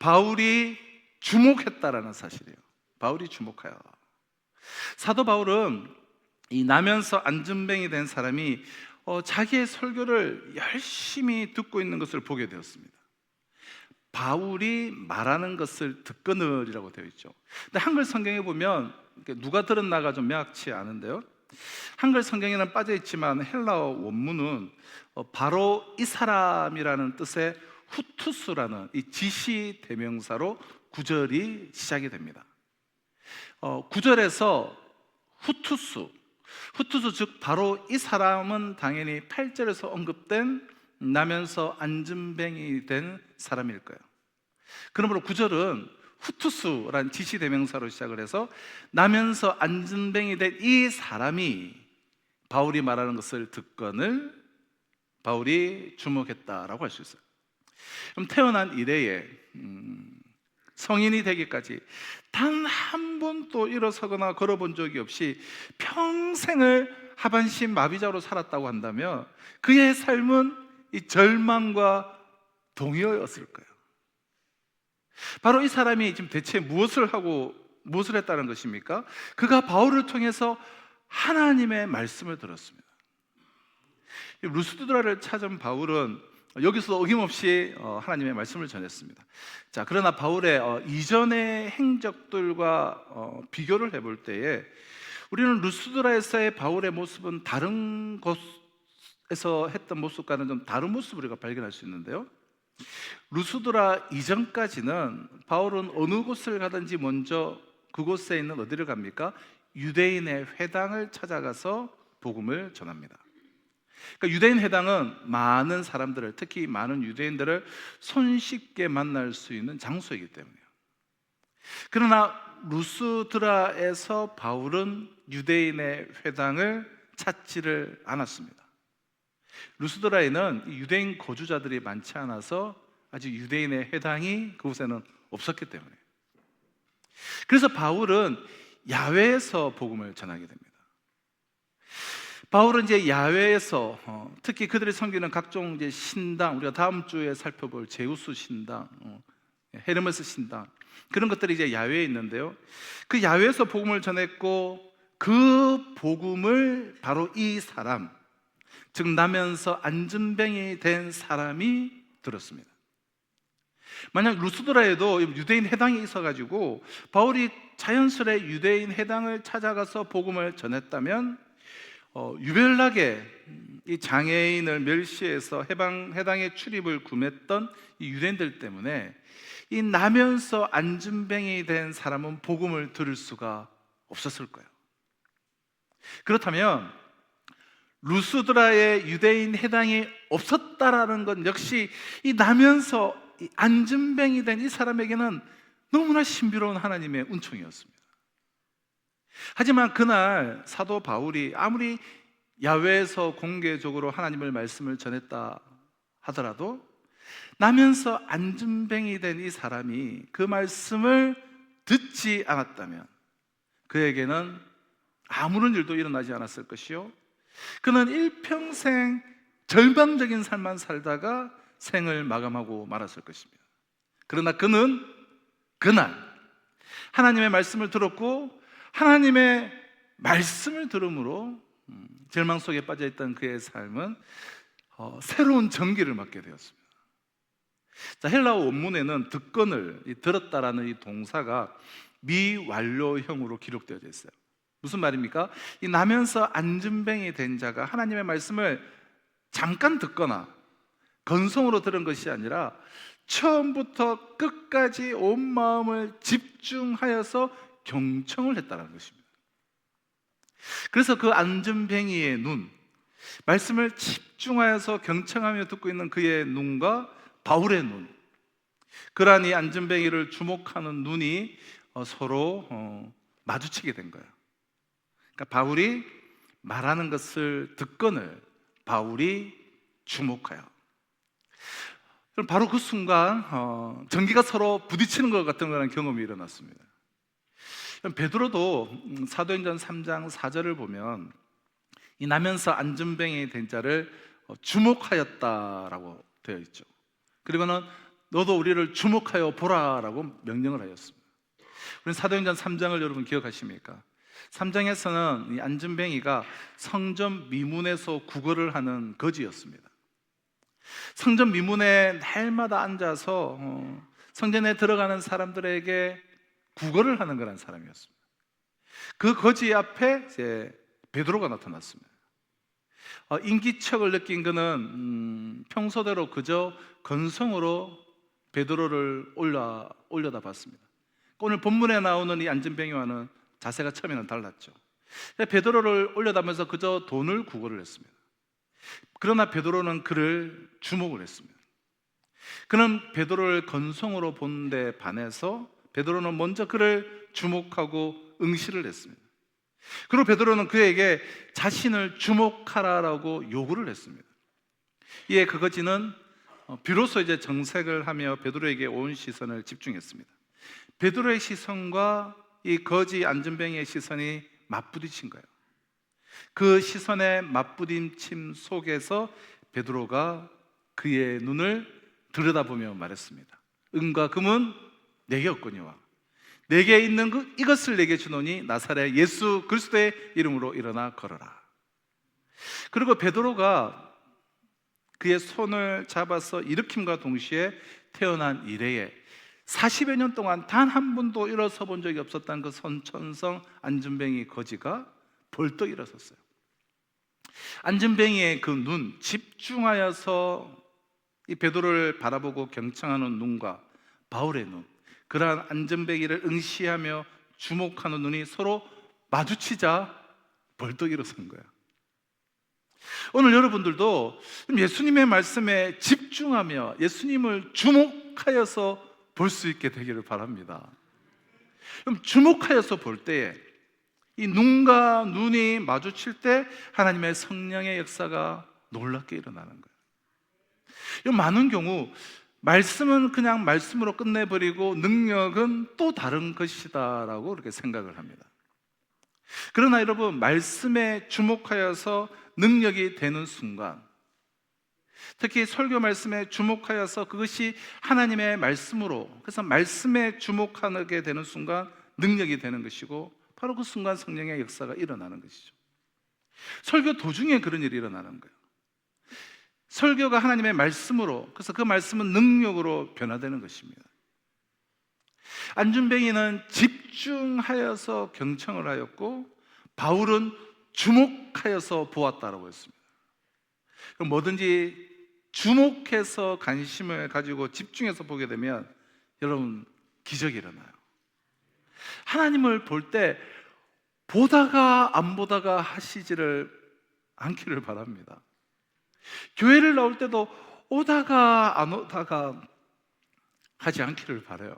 바울이 주목했다라는 사실이에요. 바울이 주목하여. 사도 바울은 이 나면서 안진뱅이 된 사람이 자기의 설교를 열심히 듣고 있는 것을 보게 되었습니다. 바울이 말하는 것을 듣거늘이라고 되어 있죠. 근데 한글 성경에 보면 누가 들었나가 좀 명확치 않은데요. 한글 성경에는 빠져 있지만 헬라어 원문은 바로 이 사람이라는 뜻의 후투스라는 이 지시 대명사로 9절이 시작이 됩니다. 9절에서 후투스 즉 바로 이 사람은 당연히 8절에서 언급된 나면서 안진뱅이 된 사람일 거예요. 그러므로 9절은 후투스라는 지시 대명사로 시작을 해서 나면서 안진뱅이 된 이 사람이 바울이 말하는 것을 듣거늘 바울이 주목했다라고 할 수 있어요. 그럼 태어난 이래에 성인이 되기까지 단 한 번도 일어서거나 걸어본 적이 없이 평생을 하반신 마비자로 살았다고 한다면 그의 삶은 이 절망과 동요였을 거예요. 바로 이 사람이 지금 대체 무엇을 했다는 것입니까? 그가 바울을 통해서 하나님의 말씀을 들었습니다. 루스드라를 찾은 바울은 여기서 어김없이 하나님의 말씀을 전했습니다. 자, 그러나 바울의 이전의 행적들과 비교를 해볼 때에 우리는 루스드라에서의 바울의 모습은 다른 곳에서 했던 모습과는 좀 다른 모습을 우리가 발견할 수 있는데요. 루스드라 이전까지는 바울은 어느 곳을 가든지 먼저 그곳에 있는 어디를 갑니까? 유대인의 회당을 찾아가서 복음을 전합니다. 그러니까 유대인 회당은 많은 사람들을, 특히 많은 유대인들을 손쉽게 만날 수 있는 장소이기 때문이에요. 그러나 루스드라에서 바울은 유대인의 회당을 찾지를 않았습니다. 루스드라에는 유대인 거주자들이 많지 않아서 아직 유대인의 회당이 그곳에는 없었기 때문에. 그래서 바울은 야외에서 복음을 전하게 됩니다. 바울은 이제 야외에서 특히 그들이 섬기는 각종 이제 신당, 우리가 다음 주에 살펴볼 제우스 신당, 헤르메스 신당, 그런 것들이 이제 야외에 있는데요. 그 야외에서 복음을 전했고 그 복음을 바로 이 사람, 즉 나면서 안전뱅이 된 사람이 들었습니다. 만약 루스드라에도 유대인 해당이 있어가지고 바울이 자연스레 유대인 해당을 찾아가서 복음을 전했다면 유별나게 이 장애인을 멸시해서 해당의 출입을 금했던 이 유대인들 때문에 이 나면서 안전뱅이 된 사람은 복음을 들을 수가 없었을 거예요. 그렇다면 루스드라의 유대인 해당이 없었다라는 건 역시 이 나면서 이 안전뱅이 된 이 사람에게는 너무나 신비로운 하나님의 은총이었습니다. 하지만 그날 사도 바울이 아무리 야외에서 공개적으로 하나님의 말씀을 전했다 하더라도 나면서 안전뱅이 된 이 사람이 그 말씀을 듣지 않았다면 그에게는 아무런 일도 일어나지 않았을 것이요, 그는 일평생 절망적인 삶만 살다가 생을 마감하고 말았을 것입니다. 그러나 그는 그날 하나님의 말씀을 들었고 하나님의 말씀을 들음으로 절망 속에 빠져있던 그의 삶은 새로운 전기를 맞게 되었습니다. 자, 헬라어 원문에는 듣건을 들었다라는 이 동사가 미완료형으로 기록되어져 있어요. 무슨 말입니까? 이 나면서 안전뱅이 된 자가 하나님의 말씀을 잠깐 듣거나 건성으로 들은 것이 아니라 처음부터 끝까지 온 마음을 집중하여서 경청을 했다는 것입니다. 그래서 그 안전뱅이의 눈, 말씀을 집중하여서 경청하며 듣고 있는 그의 눈과 바울의 눈, 그러한 이 안전뱅이를 주목하는 눈이 서로 마주치게 된 거예요. 그러니까 바울이 말하는 것을 듣건을 바울이 주목하여, 그럼 바로 그 순간 전기가 서로 부딪히는 것 같은 그런 경험이 일어났습니다. 베드로도 사도행전 3장 4절을 보면 이 나면서 안전뱅이 된 자를 주목하였다라고 되어 있죠. 그리고는 너도 우리를 주목하여 보라라고 명령을 하였습니다. 우리는 사도행전 3장을 여러분 기억하십니까? 3장에서는 이 안전뱅이가 성전 미문에서 구걸을 하는 거지였습니다. 성전 미문에 날마다 앉아서 성전에 들어가는 사람들에게 구걸을 하는 그런 사람이었습니다. 그 거지 앞에 이제 베드로가 나타났습니다. 인기척을 느낀 그는 평소대로 그저 건성으로 베드로를 올려다 봤습니다. 오늘 본문에 나오는 이 안전뱅이와는 자세가 처음에는 달랐죠. 베드로를 올려다면서 그저 돈을 구걸을 했습니다. 그러나 베드로는 그를 주목을 했습니다. 그는 베드로를 건성으로 본 데 반해서 베드로는 먼저 그를 주목하고 응시를 했습니다. 그리고 베드로는 그에게 자신을 주목하라라고 요구를 했습니다. 이에 그 거지는 비로소 이제 정색을 하며 베드로에게 온 시선을 집중했습니다. 베드로의 시선과 이 거지 안전뱅이의 시선이 맞부딪힌 거예요. 그 시선의 맞부딪힘 속에서 베드로가 그의 눈을 들여다보며 말했습니다. 은과 금은 내게 없거니와 내게 있는 이것을 내게 주노니 나사렛 예수 그리스도의 이름으로 일어나 걸어라. 그리고 베드로가 그의 손을 잡아서 일으킴과 동시에 태어난 이래에 40여 년 동안 단 한 번도 일어서 본 적이 없었던 그 선천성 안전뱅이 거지가 벌떡 일어섰어요. 안전뱅이의 그 눈, 집중하여서 이 베드로를 바라보고 경청하는 눈과 바울의 눈, 그러한 안전뱅이를 응시하며 주목하는 눈이 서로 마주치자 벌떡 일어선 거예요. 오늘 여러분들도 예수님의 말씀에 집중하며 예수님을 주목하여서 볼 수 있게 되기를 바랍니다. 그럼 주목하여서 볼 때에 이 눈과 눈이 마주칠 때 하나님의 성령의 역사가 놀랍게 일어나는 거예요. 많은 경우 말씀은 그냥 말씀으로 끝내버리고 능력은 또 다른 것이다라고 그렇게 생각을 합니다. 그러나 여러분, 말씀에 주목하여서 능력이 되는 순간, 특히 설교 말씀에 주목하여서 그것이 하나님의 말씀으로, 그래서 말씀에 주목하게 되는 순간 능력이 되는 것이고, 바로 그 순간 성령의 역사가 일어나는 것이죠. 설교 도중에 그런 일이 일어나는 거예요. 설교가 하나님의 말씀으로, 그래서 그 말씀은 능력으로 변화되는 것입니다. 안준뱅이는 집중하여서 경청을 하였고, 바울은 주목하여서 보았다라고 했습니다. 그럼 뭐든지 주목해서 관심을 가지고 집중해서 보게 되면 여러분, 기적이 일어나요. 하나님을 볼 때 보다가 안 보다가 하시지를 않기를 바랍니다. 교회를 나올 때도 오다가 안 오다가 하지 않기를 바라요.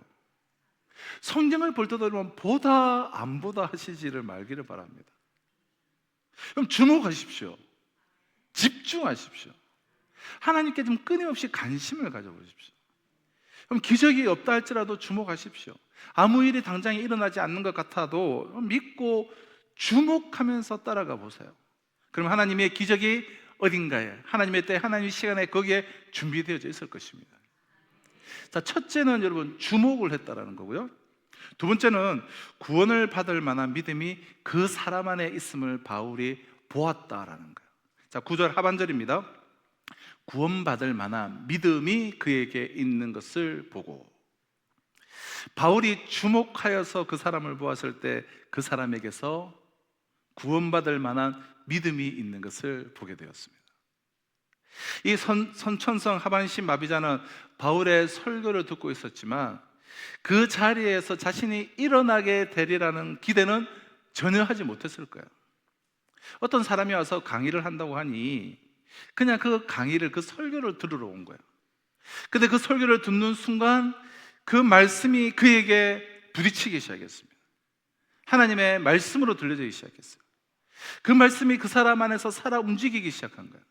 성경을 볼 때도 여러분, 보다 안 보다 하시지를 말기를 바랍니다. 그럼 주목하십시오. 집중하십시오. 하나님께 좀 끊임없이 관심을 가져보십시오. 그럼 기적이 없다 할지라도 주목하십시오. 아무 일이 당장에 일어나지 않는 것 같아도 믿고 주목하면서 따라가 보세요. 그럼 하나님의 기적이 어딘가에, 하나님의 때, 하나님의 시간에 거기에 준비되어져 있을 것입니다. 자, 첫째는 여러분, 주목을 했다라는 거고요. 두 번째는 구원을 받을 만한 믿음이 그 사람 안에 있음을 바울이 보았다라는 거예요. 자, 9절 하반절입니다. 구원받을 만한 믿음이 그에게 있는 것을 보고, 바울이 주목하여서 그 사람을 보았을 때 그 사람에게서 구원받을 만한 믿음이 있는 것을 보게 되었습니다. 이 선천성 하반신 마비자는 바울의 설교를 듣고 있었지만 그 자리에서 자신이 일어나게 되리라는 기대는 전혀 하지 못했을 거예요. 어떤 사람이 와서 강의를 한다고 하니 그냥 그 강의를, 그 설교를 들으러 온 거예요. 근데 그 설교를 듣는 순간 그 말씀이 그에게 부딪히기 시작했습니다. 하나님의 말씀으로 들려지기 시작했어요. 그 말씀이 그 사람 안에서 살아 움직이기 시작한 거예요.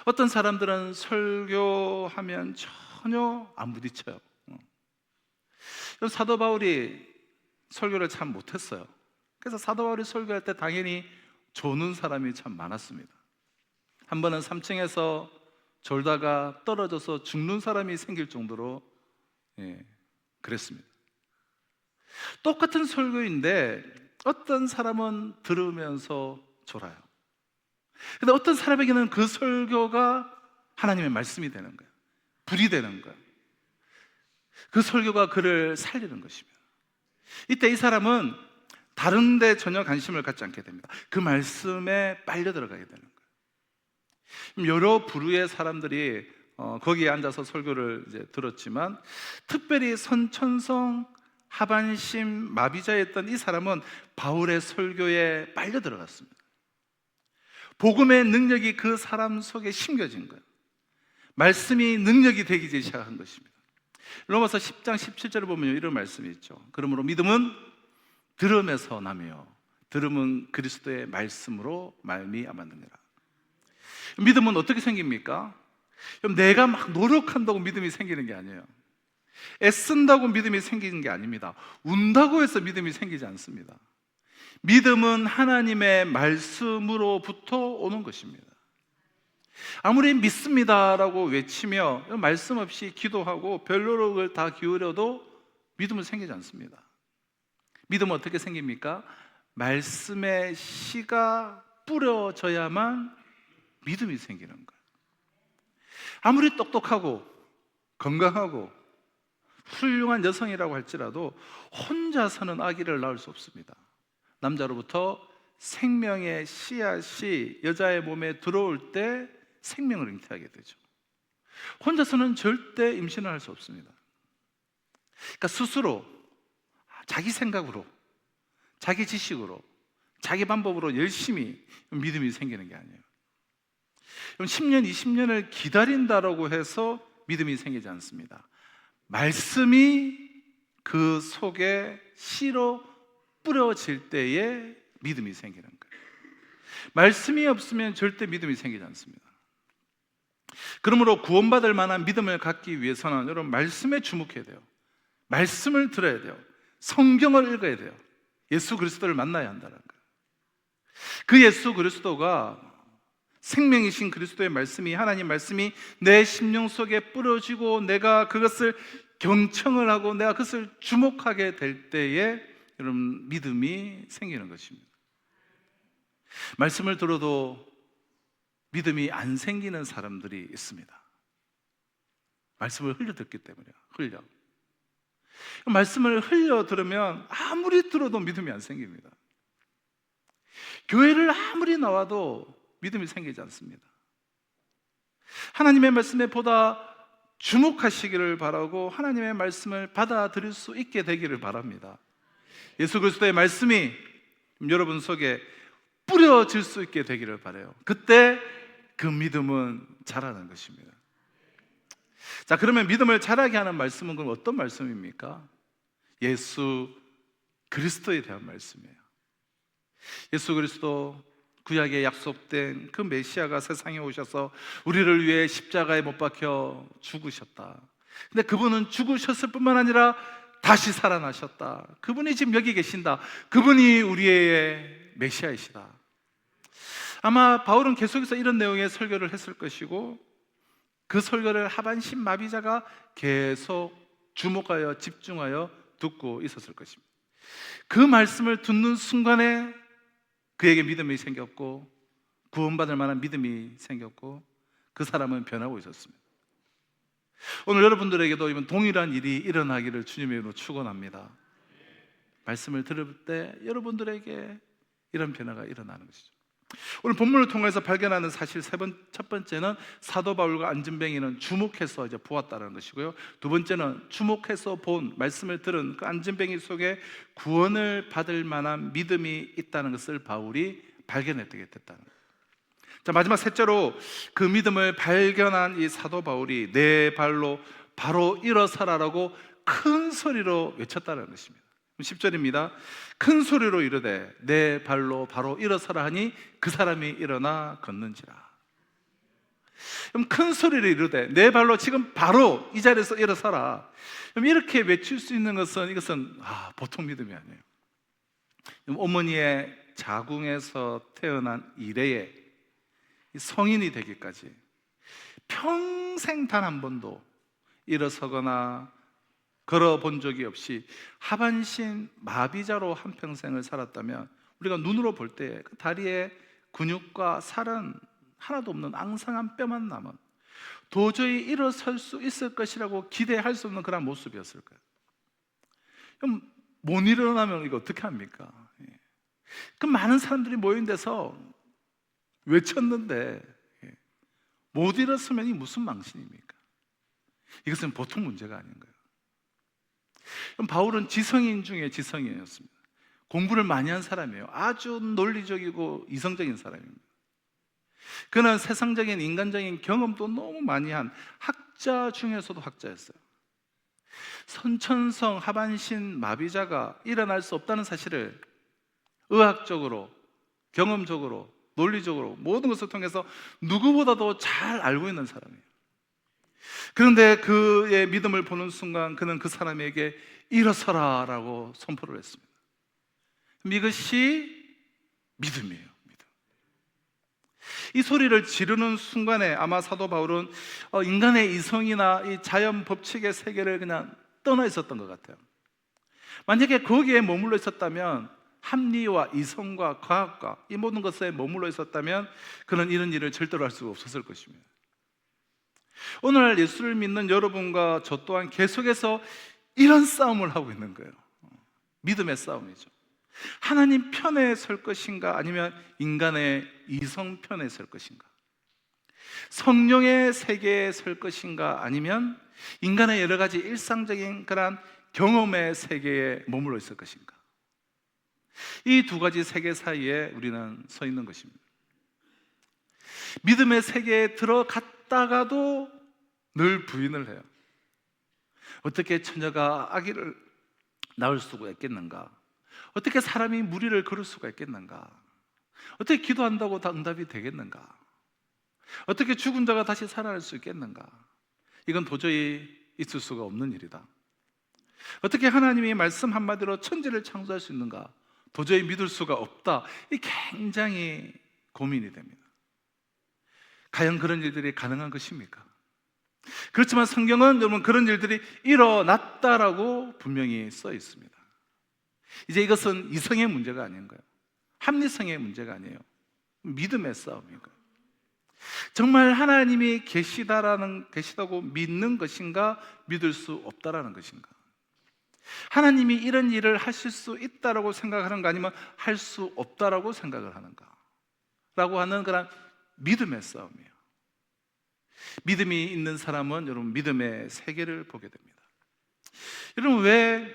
어떤 사람들은 설교하면 전혀 안 부딪혀요. 사도 바울이 설교를 참 못했어요. 그래서 사도 바울이 설교할 때 당연히 조는 사람이 참 많았습니다. 한 번은 3층에서 졸다가 떨어져서 죽는 사람이 생길 정도로 그랬습니다. 똑같은 설교인데 어떤 사람은 들으면서 졸아요. 근데 어떤 사람에게는 그 설교가 하나님의 말씀이 되는 거예요. 불이 되는 거예요. 그 설교가 그를 살리는 것입니다. 이때 이 사람은 다른 데 전혀 관심을 갖지 않게 됩니다. 그 말씀에 빨려 들어가게 되는 거예요. 여러 부류의 사람들이 거기에 앉아서 설교를 이제 들었지만, 특별히 선천성 하반신 마비자였던 이 사람은 바울의 설교에 빨려 들어갔습니다. 복음의 능력이 그 사람 속에 심겨진 거예요. 말씀이 능력이 되기 시작한 것입니다. 로마서 10장 17절을 보면 이런 말씀이 있죠. 그러므로 믿음은 들음에서 나며 들음은 그리스도의 말씀으로 말미암았느니라. 믿음은 어떻게 생깁니까? 그럼 내가 막 노력한다고 믿음이 생기는 게 아니에요. 애쓴다고 믿음이 생기는 게 아닙니다. 운다고 해서 믿음이 생기지 않습니다. 믿음은 하나님의 말씀으로부터 오는 것입니다. 아무리 믿습니다라고 외치며 말씀 없이 기도하고 별 노력을 다 기울여도 믿음은 생기지 않습니다. 믿음은 어떻게 생깁니까? 말씀의 씨가 뿌려져야만 믿음이 생기는 거예요. 아무리 똑똑하고 건강하고 훌륭한 여성이라고 할지라도 혼자서는 아기를 낳을 수 없습니다. 남자로부터 생명의 씨앗이 여자의 몸에 들어올 때 생명을 잉태하게 되죠. 혼자서는 절대 임신을 할 수 없습니다. 그러니까 스스로 자기 생각으로, 자기 지식으로, 자기 방법으로 열심히 믿음이 생기는 게 아니에요. 10년, 20년을 기다린다라고 해서 믿음이 생기지 않습니다. 말씀이 그 속에 씨로 뿌려질 때에 믿음이 생기는 거예요. 말씀이 없으면 절대 믿음이 생기지 않습니다. 그러므로 구원받을 만한 믿음을 갖기 위해서는 여러분 말씀에 주목해야 돼요. 말씀을 들어야 돼요. 성경을 읽어야 돼요. 예수 그리스도를 만나야 한다는 거예요. 그 예수 그리스도가 생명이신 그리스도의 말씀이, 하나님 말씀이 내 심령 속에 뿌려지고 내가 그것을 경청을 하고 내가 그것을 주목하게 될 때에 여러분 믿음이 생기는 것입니다. 말씀을 들어도 믿음이 안 생기는 사람들이 있습니다. 말씀을 흘려 듣기 때문에요. 말씀을 흘려 들으면 아무리 들어도 믿음이 안 생깁니다. 교회를 아무리 나와도 믿음이 생기지 않습니다. 하나님의 말씀에 보다 주목하시기를 바라고 하나님의 말씀을 받아들일 수 있게 되기를 바랍니다. 예수 그리스도의 말씀이 여러분 속에 뿌려질 수 있게 되기를 바라요. 그때 그 믿음은 자라는 것입니다. 자, 그러면 믿음을 자라게 하는 말씀은 그럼 어떤 말씀입니까? 예수 그리스도에 대한 말씀이에요. 예수 그리스도, 구약에 약속된 그 메시아가 세상에 오셔서 우리를 위해 십자가에 못 박혀 죽으셨다. 근데 그분은 죽으셨을 뿐만 아니라 다시 살아나셨다. 그분이 지금 여기 계신다. 그분이 우리의 메시아이시다. 아마 바울은 계속해서 이런 내용의 설교를 했을 것이고 그 설교를 하반신 마비자가 계속 주목하여 집중하여 듣고 있었을 것입니다. 그 말씀을 듣는 순간에 그에게 믿음이 생겼고 구원받을 만한 믿음이 생겼고 그 사람은 변하고 있었습니다. 오늘 여러분들에게도 이번 동일한 일이 일어나기를 주님의 이름으로 축원합니다. 말씀을 들을 때 여러분들에게 이런 변화가 일어나는 것이죠. 오늘 본문을 통해서 발견하는 사실 첫 번째는 사도 바울과 안진뱅이는 주목해서 이제 보았다는 것이고요. 두 번째는 주목해서 본 말씀을 들은 그 안진뱅이 속에 구원을 받을 만한 믿음이 있다는 것을 바울이 발견했게 됐다는 거예요. 자, 마지막 셋째로 그 믿음을 발견한 이 사도 바울이 내 발로 바로 일어서라라고 큰 소리로 외쳤다는 것입니다. 10절입니다. 큰 소리로 이르되 내 발로 바로 일어서라 하니 그 사람이 일어나 걷는지라. 그럼 큰 소리로 이르되 내 발로 지금 바로 이 자리에서 일어서라. 그럼 이렇게 외칠 수 있는 것은 이것은 보통 믿음이 아니에요. 어머니의 자궁에서 태어난 이래에 성인이 되기까지 평생 단 한 번도 일어서거나 걸어본 적이 없이 하반신 마비자로 한평생을 살았다면 우리가 눈으로 볼 때 그 다리에 근육과 살은 하나도 없는 앙상한 뼈만 남은 도저히 일어설 수 있을 것이라고 기대할 수 없는 그런 모습이었을 거예요. 그럼 못 일어나면 이거 어떻게 합니까? 그 많은 사람들이 모인 데서 외쳤는데 못 일어서면 이 무슨 망신입니까? 이것은 보통 문제가 아닌 거예요. 그럼 바울은 지성인 중에 지성인이었습니다. 공부를 많이 한 사람이에요. 아주 논리적이고 이성적인 사람입니다. 그는 세상적인 인간적인 경험도 너무 많이 한 학자 중에서도 학자였어요. 선천성 하반신 마비자가 일어날 수 없다는 사실을 의학적으로, 경험적으로, 논리적으로 모든 것을 통해서 누구보다도 잘 알고 있는 사람이에요. 그런데 그의 믿음을 보는 순간 그는 그 사람에게 일어서라 라고 선포를 했습니다. 이것이 믿음이에요. 믿음. 이 소리를 지르는 순간에 아마 사도 바울은 인간의 이성이나 이 자연 법칙의 세계를 그냥 떠나 있었던 것 같아요. 만약에 거기에 머물러 있었다면, 합리와 이성과 과학과 이 모든 것에 머물러 있었다면 그는 이런 일을 절대로 할 수가 없었을 것입니다. 오늘날 예수를 믿는 여러분과 저 또한 계속해서 이런 싸움을 하고 있는 거예요. 믿음의 싸움이죠. 하나님 편에 설 것인가 아니면 인간의 이성 편에 설 것인가, 성령의 세계에 설 것인가 아니면 인간의 여러 가지 일상적인 그런 경험의 세계에 머물러 있을 것인가, 이 두 가지 세계 사이에 우리는 서 있는 것입니다. 믿음의 세계에 들어갔다가도 늘 부인을 해요. 어떻게 처녀가 아기를 낳을 수가 있겠는가? 어떻게 사람이 무리를 걸을 수가 있겠는가? 어떻게 기도한다고 다 응답이 되겠는가? 어떻게 죽은 자가 다시 살아날 수 있겠는가? 이건 도저히 있을 수가 없는 일이다. 어떻게 하나님이 말씀 한마디로 천지를 창조할 수 있는가? 도저히 믿을 수가 없다. 이 굉장히 고민이 됩니다. 과연 그런 일들이 가능한 것입니까? 그렇지만 성경은 여러분 그런 일들이 일어났다라고 분명히 써 있습니다. 이제 이것은 이성의 문제가 아닌 거예요. 합리성의 문제가 아니에요. 믿음의 싸움인 거예요. 정말 하나님이 계시다고 믿는 것인가, 믿을 수 없다라는 것인가? 하나님이 이런 일을 하실 수 있다라고 생각하는가, 아니면 할 수 없다라고 생각을 하는가? 라고 하는 그런 믿음의 싸움이에요. 믿음이 있는 사람은 여러분 믿음의 세계를 보게 됩니다. 여러분 왜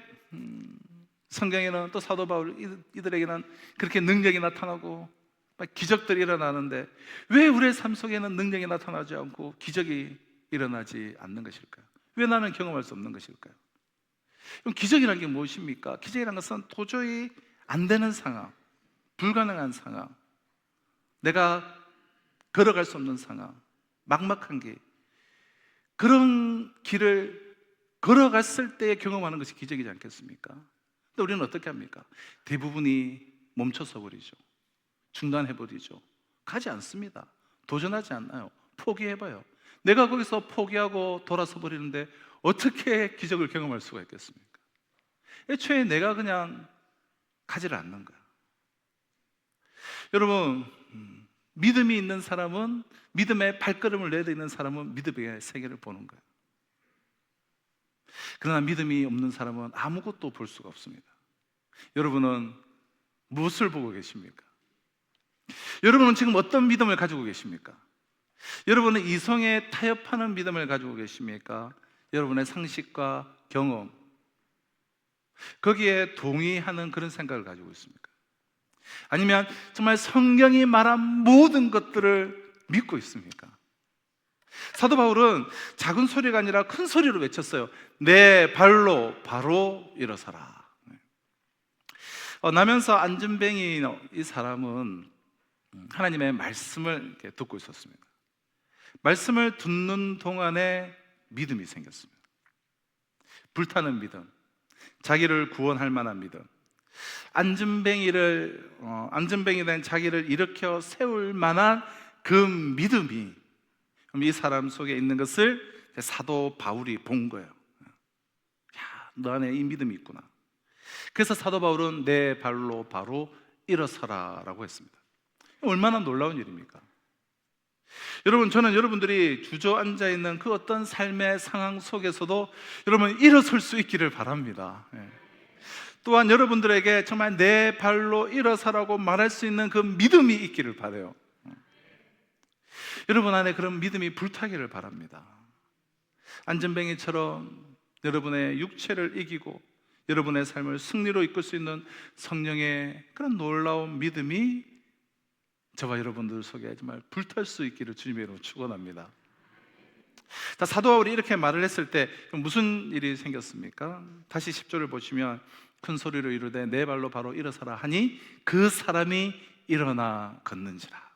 성경에는 또 사도 바울 이들에게는 그렇게 능력이 나타나고 기적들이 일어나는데 왜 우리의 삶 속에는 능력이 나타나지 않고 기적이 일어나지 않는 것일까요? 왜 나는 경험할 수 없는 것일까요? 그럼 기적이라는 게 무엇입니까? 기적이라는 것은 도저히 안 되는 상황, 불가능한 상황, 내가 걸어갈 수 없는 상황, 막막한 길, 그런 길을 걸어갔을 때 경험하는 것이 기적이지 않겠습니까? 근데 우리는 어떻게 합니까? 대부분이 멈춰서 버리죠. 중단해버리죠. 가지 않습니다. 도전하지 않아요. 포기해봐요. 내가 거기서 포기하고 돌아서 버리는데 어떻게 기적을 경험할 수가 있겠습니까? 애초에 내가 그냥 가지를 않는 거야. 여러분, 믿음이 있는 사람은, 믿음의 발걸음을 내딛는 사람은 믿음의 세계를 보는 거예요. 그러나 믿음이 없는 사람은 아무것도 볼 수가 없습니다. 여러분은 무엇을 보고 계십니까? 여러분은 지금 어떤 믿음을 가지고 계십니까? 여러분은 이성에 타협하는 믿음을 가지고 계십니까? 여러분의 상식과 경험, 거기에 동의하는 그런 생각을 가지고 있습니까? 아니면 정말 성경이 말한 모든 것들을 믿고 있습니까? 사도 바울은 작은 소리가 아니라 큰 소리로 외쳤어요. 내 발로 바로 일어서라. 나면서 안전뱅이 이 사람은 하나님의 말씀을 이렇게 듣고 있었습니다. 말씀을 듣는 동안에 믿음이 생겼습니다. 불타는 믿음, 자기를 구원할 만한 믿음, 안전뱅이 된 자기를 일으켜 세울 만한 그 믿음이 이 사람 속에 있는 것을 사도 바울이 본 거예요. 야, 너 안에 이 믿음이 있구나. 그래서 사도 바울은 내 발로 바로 일어서라 라고 했습니다. 얼마나 놀라운 일입니까? 여러분, 저는 여러분들이 주저앉아 있는 그 어떤 삶의 상황 속에서도 여러분 일어설 수 있기를 바랍니다. 또한 여러분들에게 정말 내 발로 일어서라고 말할 수 있는 그 믿음이 있기를 바라요. 여러분 안에 그런 믿음이 불타기를 바랍니다. 안전뱅이처럼 여러분의 육체를 이기고 여러분의 삶을 승리로 이끌 수 있는 성령의 그런 놀라운 믿음이 저와 여러분들 속에 정말 불탈 수 있기를 주님의 이름으로 축원합니다. 자, 사도 바울이 이렇게 말을 했을 때 무슨 일이 생겼습니까? 다시 10절을 보시면 큰 소리로 이르되 내 발로 바로 일어서라 하니 그 사람이 일어나 걷는지라.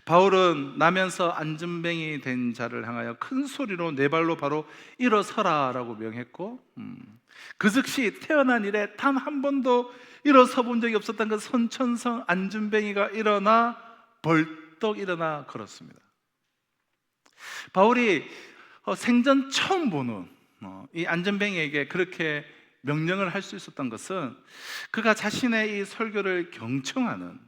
바울은 나면서 안전뱅이 된 자를 향하여 큰 소리로 내 발로 바로 일어서라 라고 명했고, 그 즉시 태어난 이래 단 한 번도 일어서 본 적이 없었던 그 선천성 안전뱅이가 일어나 벌떡 일어나 걸었습니다. 바울이 생전 처음 보는 이 안전뱅이에게 그렇게 명령을 할 수 있었던 것은 그가 자신의 이 설교를 경청하는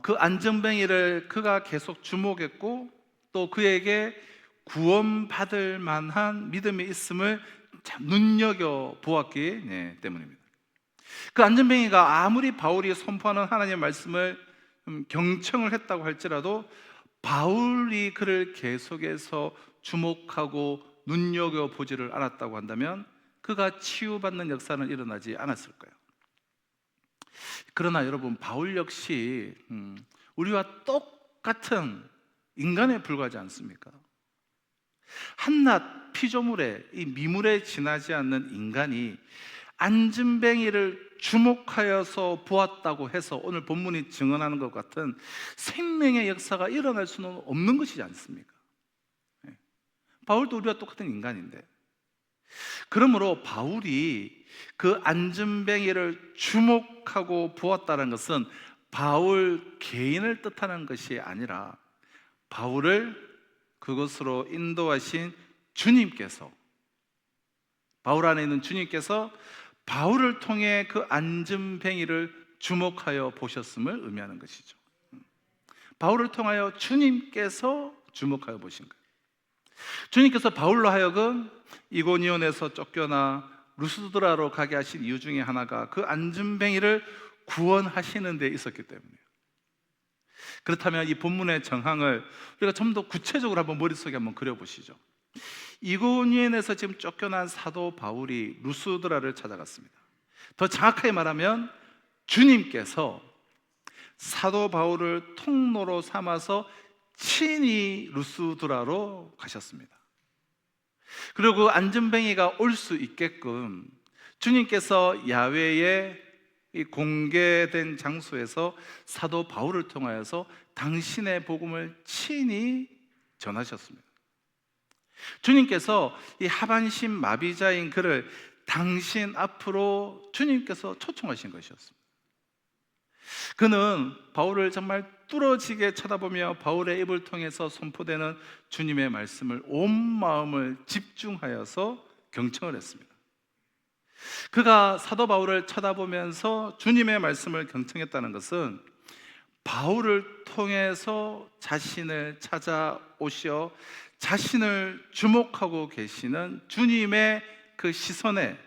그 안전뱅이를 그가 계속 주목했고 또 그에게 구원받을 만한 믿음이 있음을 눈여겨 보았기 때문입니다. 그 안전뱅이가 아무리 바울이 선포하는 하나님의 말씀을 경청을 했다고 할지라도 바울이 그를 계속해서 주목하고 눈여겨보지를 않았다고 한다면 그가 치유받는 역사는 일어나지 않았을 거예요. 그러나 여러분, 바울 역시 우리와 똑같은 인간에 불과하지 않습니까? 한낱 피조물에, 이 미물에 지나지 않는 인간이 안전뱅이를 주목하여서 보았다고 해서 오늘 본문이 증언하는 것 같은 생명의 역사가 일어날 수는 없는 것이지 않습니까? 바울도 우리와 똑같은 인간인데, 그러므로 바울이 그 안전뱅이를 주목하고 보았다는 것은 바울 개인을 뜻하는 것이 아니라 바울을 그것으로 인도하신 주님께서, 바울 안에 있는 주님께서 바울을 통해 그 안전뱅이를 주목하여 보셨음을 의미하는 것이죠. 바울을 통하여 주님께서 주목하여 보신 거예요. 주님께서 바울로 하여금 이고니온에서 쫓겨나 루스드라로 가게 하신 이유 중에 하나가 그 안전뱅이를 구원하시는 데 있었기 때문이에요. 그렇다면 이 본문의 정황을 우리가 좀 더 구체적으로 한번 머릿속에 한번 그려보시죠. 이고니온에서 지금 쫓겨난 사도 바울이 루스드라를 찾아갔습니다. 더 정확하게 말하면 주님께서 사도 바울을 통로로 삼아서 친히 루스드라로 가셨습니다. 그리고 그 안전뱅이가 올 수 있게끔 주님께서 야외의 이 공개된 장소에서 사도 바울을 통하여서 당신의 복음을 친히 전하셨습니다. 주님께서 이 하반신 마비자인 그를 당신 앞으로 주님께서 초청하신 것이었습니다. 그는 바울을 정말 뚫어지게 쳐다보며 바울의 입을 통해서 선포되는 주님의 말씀을 온 마음을 집중하여서 경청을 했습니다. 그가 사도 바울을 쳐다보면서 주님의 말씀을 경청했다는 것은 바울을 통해서 자신을 찾아오시어 자신을 주목하고 계시는 주님의 그 시선에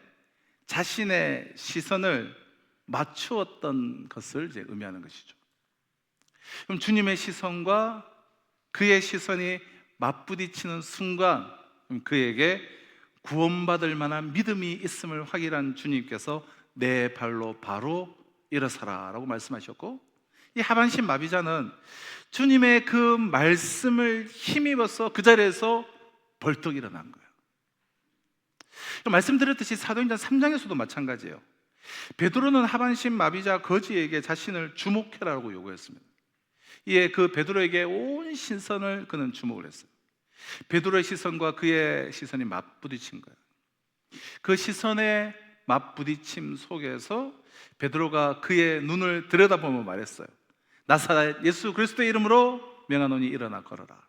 자신의 시선을 맞추었던 것을 이제 의미하는 것이죠. 그럼 주님의 시선과 그의 시선이 맞부딪히는 순간 그에게 구원받을 만한 믿음이 있음을 확인한 주님께서 내 발로 바로 일어서라 라고 말씀하셨고, 이 하반신 마비자는 주님의 그 말씀을 힘입어서 그 자리에서 벌떡 일어난 거예요. 말씀드렸듯이 사도행전 3장에서도 마찬가지예요. 베드로는 하반신 마비자 거지에게 자신을 주목해라고 요구했습니다. 이에 그 베드로에게 온 신선을 그는 주목을 했어요. 베드로의 시선과 그의 시선이 맞부딪힌 거예요. 그 시선의 맞부딪힘 속에서 베드로가 그의 눈을 들여다보며 말했어요. 나사렛 예수 그리스도의 이름으로 명하노니 일어나 걸어라.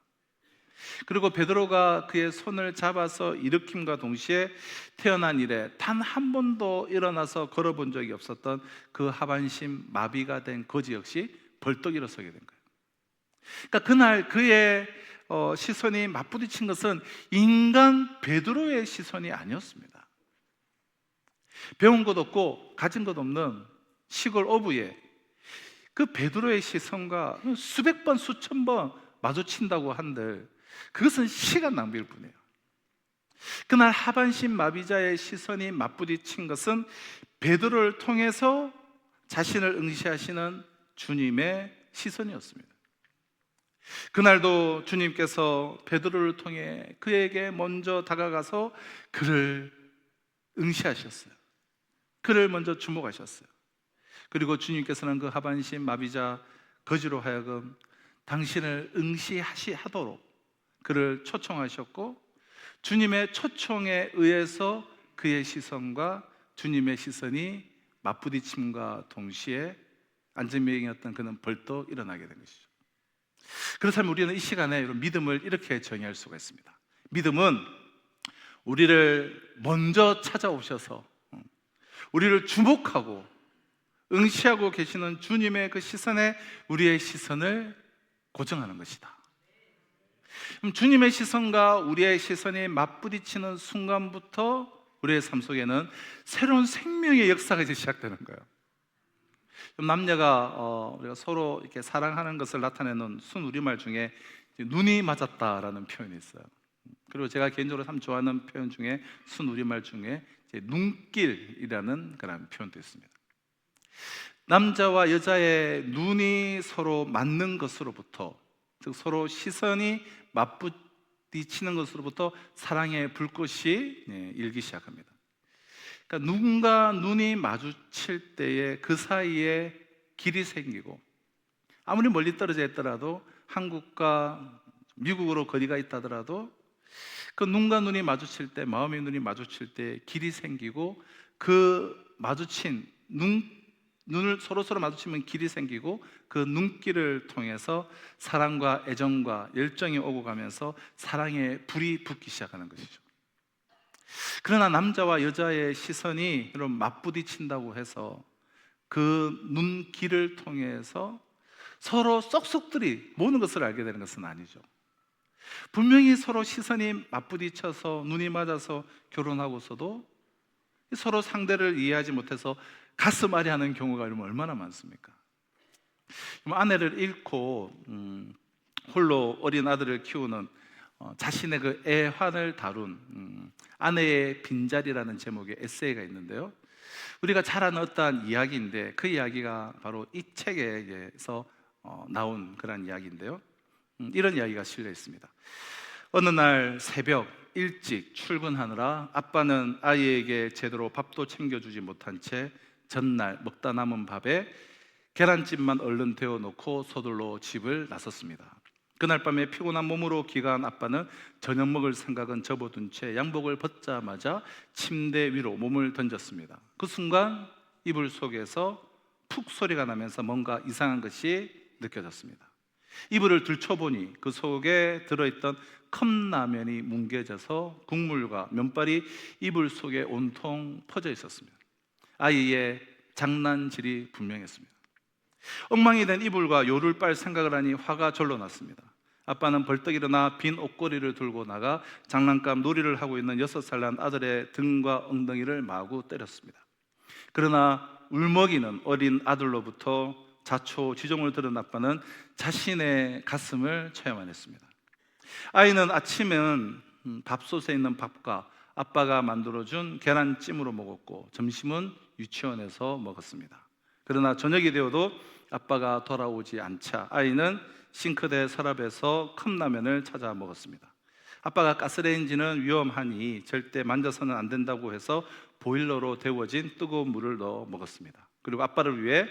그리고 베드로가 그의 손을 잡아서 일으킴과 동시에 태어난 이래 단 한 번도 일어나서 걸어본 적이 없었던 그 하반신 마비가 된 거지 역시 벌떡 일어서게 된 거예요. 그러니까 그날 그의 시선이 맞부딪힌 것은 인간 베드로의 시선이 아니었습니다. 배운 것 없고 가진 것 없는 시골 어부의 그 베드로의 시선과 수백 번 수천 번 마주친다고 한들 그것은 시간 낭비일 뿐이에요. 그날 하반신 마비자의 시선이 맞부딪힌 것은 베드로를 통해서 자신을 응시하시는 주님의 시선이었습니다. 그날도 주님께서 베드로를 통해 그에게 먼저 다가가서 그를 응시하셨어요. 그를 먼저 주목하셨어요. 그리고 주님께서는 그 하반신 마비자 거지로 하여금 당신을 응시하도록 그를 초청하셨고, 주님의 초청에 의해서 그의 시선과 주님의 시선이 맞부딪힘과 동시에 안전뱅이였던 그는 벌떡 일어나게 된 것이죠. 그렇다면 우리는 이 시간에 믿음을 이렇게 정의할 수가 있습니다. 믿음은 우리를 먼저 찾아오셔서 우리를 주목하고 응시하고 계시는 주님의 그 시선에 우리의 시선을 고정하는 것이다. 그럼 주님의 시선과 우리의 시선이 맞부딪히는 순간부터 우리의 삶 속에는 새로운 생명의 역사가 이제 시작되는 거예요. 남녀가 우리가 서로 이렇게 사랑하는 것을 나타내는 순우리말 중에 눈이 맞았다라는 표현이 있어요. 그리고 제가 개인적으로 참 좋아하는 표현 중에 순우리말 중에 눈길이라는 그런 표현도 있습니다. 남자와 여자의 눈이 서로 맞는 것으로부터, 즉 서로 시선이 맞부딪히는 것으로부터 사랑의 불꽃이 일기 시작합니다. 그러니까 눈과 눈이 마주칠 때에 그 사이에 길이 생기고, 아무리 멀리 떨어져 있더라도 한국과 미국으로 거리가 있다더라도 그 눈과 눈이 마주칠 때, 마음의 눈이 마주칠 때 길이 생기고, 그 마주친 눈을 서로 마주치면 길이 생기고, 그 눈길을 통해서 사랑과 애정과 열정이 오고 가면서 사랑의 불이 붙기 시작하는 것이죠. 그러나 남자와 여자의 시선이 여러분 맞부딪힌다고 해서 그 눈길을 통해서 서로 쏙쏙들이 모든 것을 알게 되는 것은 아니죠. 분명히 서로 시선이 맞부딪혀서 눈이 맞아서 결혼하고서도 서로 상대를 이해하지 못해서 가슴 앓이 하는 경우가 얼마나 많습니까? 아내를 잃고 홀로 어린 아들을 키우는 자신의 그 애환을 다룬 아내의 빈자리라는 제목의 에세이가 있는데요, 우리가 잘 아는 어떠한 이야기인데, 그 이야기가 바로 이 책에서 나온 그런 이야기인데요, 이런 이야기가 실려 있습니다. 어느 날 새벽 일찍 출근하느라 아빠는 아이에게 제대로 밥도 챙겨주지 못한 채 전날 먹다 남은 밥에 계란찜만 얼른 데워놓고 서둘러 집을 나섰습니다. 그날 밤에 피곤한 몸으로 귀가한 아빠는 저녁 먹을 생각은 접어둔 채 양복을 벗자마자 침대 위로 몸을 던졌습니다. 그 순간 이불 속에서 푹 소리가 나면서 뭔가 이상한 것이 느껴졌습니다. 이불을 들춰보니 그 속에 들어있던 컵라면이 뭉개져서 국물과 면발이 이불 속에 온통 퍼져 있었습니다. 아이의 장난질이 분명했습니다. 엉망이 된 이불과 요를 빨 생각을 하니 화가 절로 났습니다. 아빠는 벌떡 일어나 빈 옷걸이를 들고 나가 장난감 놀이를 하고 있는 6살 난 아들의 등과 엉덩이를 마구 때렸습니다. 그러나 울먹이는 어린 아들로부터 자초지종을 들은 아빠는 자신의 가슴을 쳐야만 했습니다. 아이는 아침은 밥솥에 있는 밥과 아빠가 만들어준 계란찜으로 먹었고, 점심은 유치원에서 먹었습니다. 그러나 저녁이 되어도 아빠가 돌아오지 않자 아이는 싱크대 서랍에서 컵라면을 찾아 먹었습니다. 아빠가 가스레인지는 위험하니 절대 만져서는 안 된다고 해서 보일러로 데워진 뜨거운 물을 넣어 먹었습니다. 그리고 아빠를 위해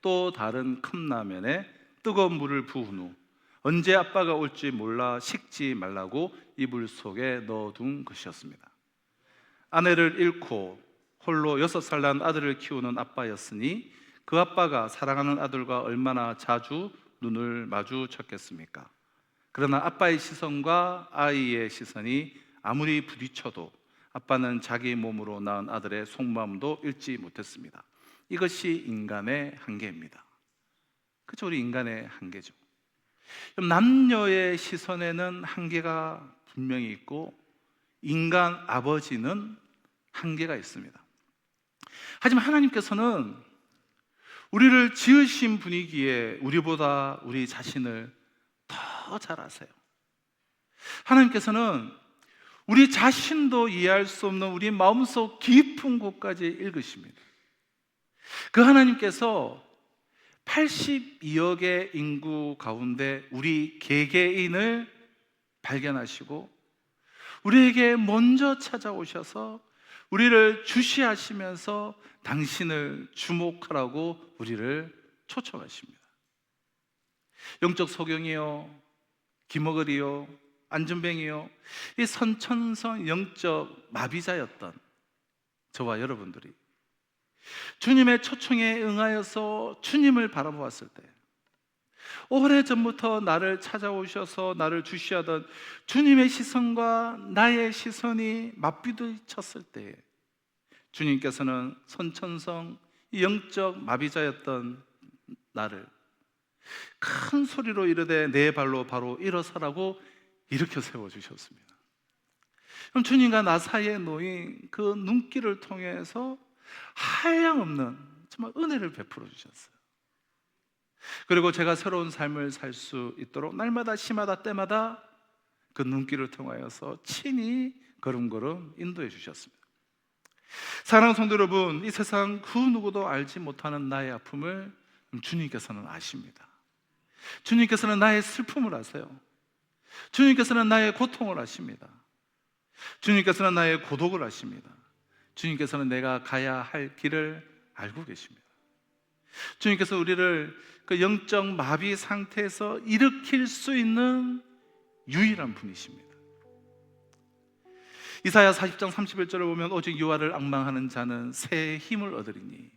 또 다른 컵라면에 뜨거운 물을 부은 후 언제 아빠가 올지 몰라 식지 말라고 이불 속에 넣어둔 것이었습니다. 아내를 잃고 홀로 6살 난 아들을 키우는 아빠였으니 그 아빠가 사랑하는 아들과 얼마나 자주 눈을 마주쳤겠습니까? 그러나 아빠의 시선과 아이의 시선이 아무리 부딪혀도 아빠는 자기 몸으로 낳은 아들의 속마음도 읽지 못했습니다. 이것이 인간의 한계입니다. 그렇죠? 우리 인간의 한계죠. 남녀의 시선에는 한계가 분명히 있고 인간 아버지는 한계가 있습니다. 하지만 하나님께서는 우리를 지으신 분이기에 우리보다 우리 자신을 더 잘 아세요. 하나님께서는 우리 자신도 이해할 수 없는 우리 마음속 깊은 곳까지 읽으십니다. 그 하나님께서 82억의 인구 가운데 우리 개개인을 발견하시고 우리에게 먼저 찾아오셔서 우리를 주시하시면서 당신을 주목하라고 우리를 초청하십니다. 영적 소경이요, 기머거리요, 안전뱅이요, 이 선천성 영적 마비자였던 저와 여러분들이 주님의 초청에 응하여서 주님을 바라보았을 때, 오래전부터 나를 찾아오셔서 나를 주시하던 주님의 시선과 나의 시선이 맞부딪혔을 때에 주님께서는 선천성 영적 마비자였던 나를 큰 소리로 이르되 내 발로 바로 일어서라고 일으켜 세워주셨습니다. 그럼 주님과 나 사이에 놓인 그 눈길을 통해서 한량없는 정말 은혜를 베풀어 주셨어요. 그리고 제가 새로운 삶을 살 수 있도록 날마다 시마다 때마다 그 눈길을 통하여서 친히 걸음걸음 인도해 주셨습니다. 사랑하는 성도 여러분, 이 세상 그 누구도 알지 못하는 나의 아픔을 주님께서는 아십니다. 주님께서는 나의 슬픔을 아세요. 주님께서는 나의 고통을 아십니다. 주님께서는 나의 고독을 아십니다. 주님께서는 내가 가야 할 길을 알고 계십니다. 주님께서 우리를 그 영적 마비 상태에서 일으킬 수 있는 유일한 분이십니다. 이사야 40장 31절을 보면 오직 여호와를 앙망하는 자는 새의 힘을 얻으리니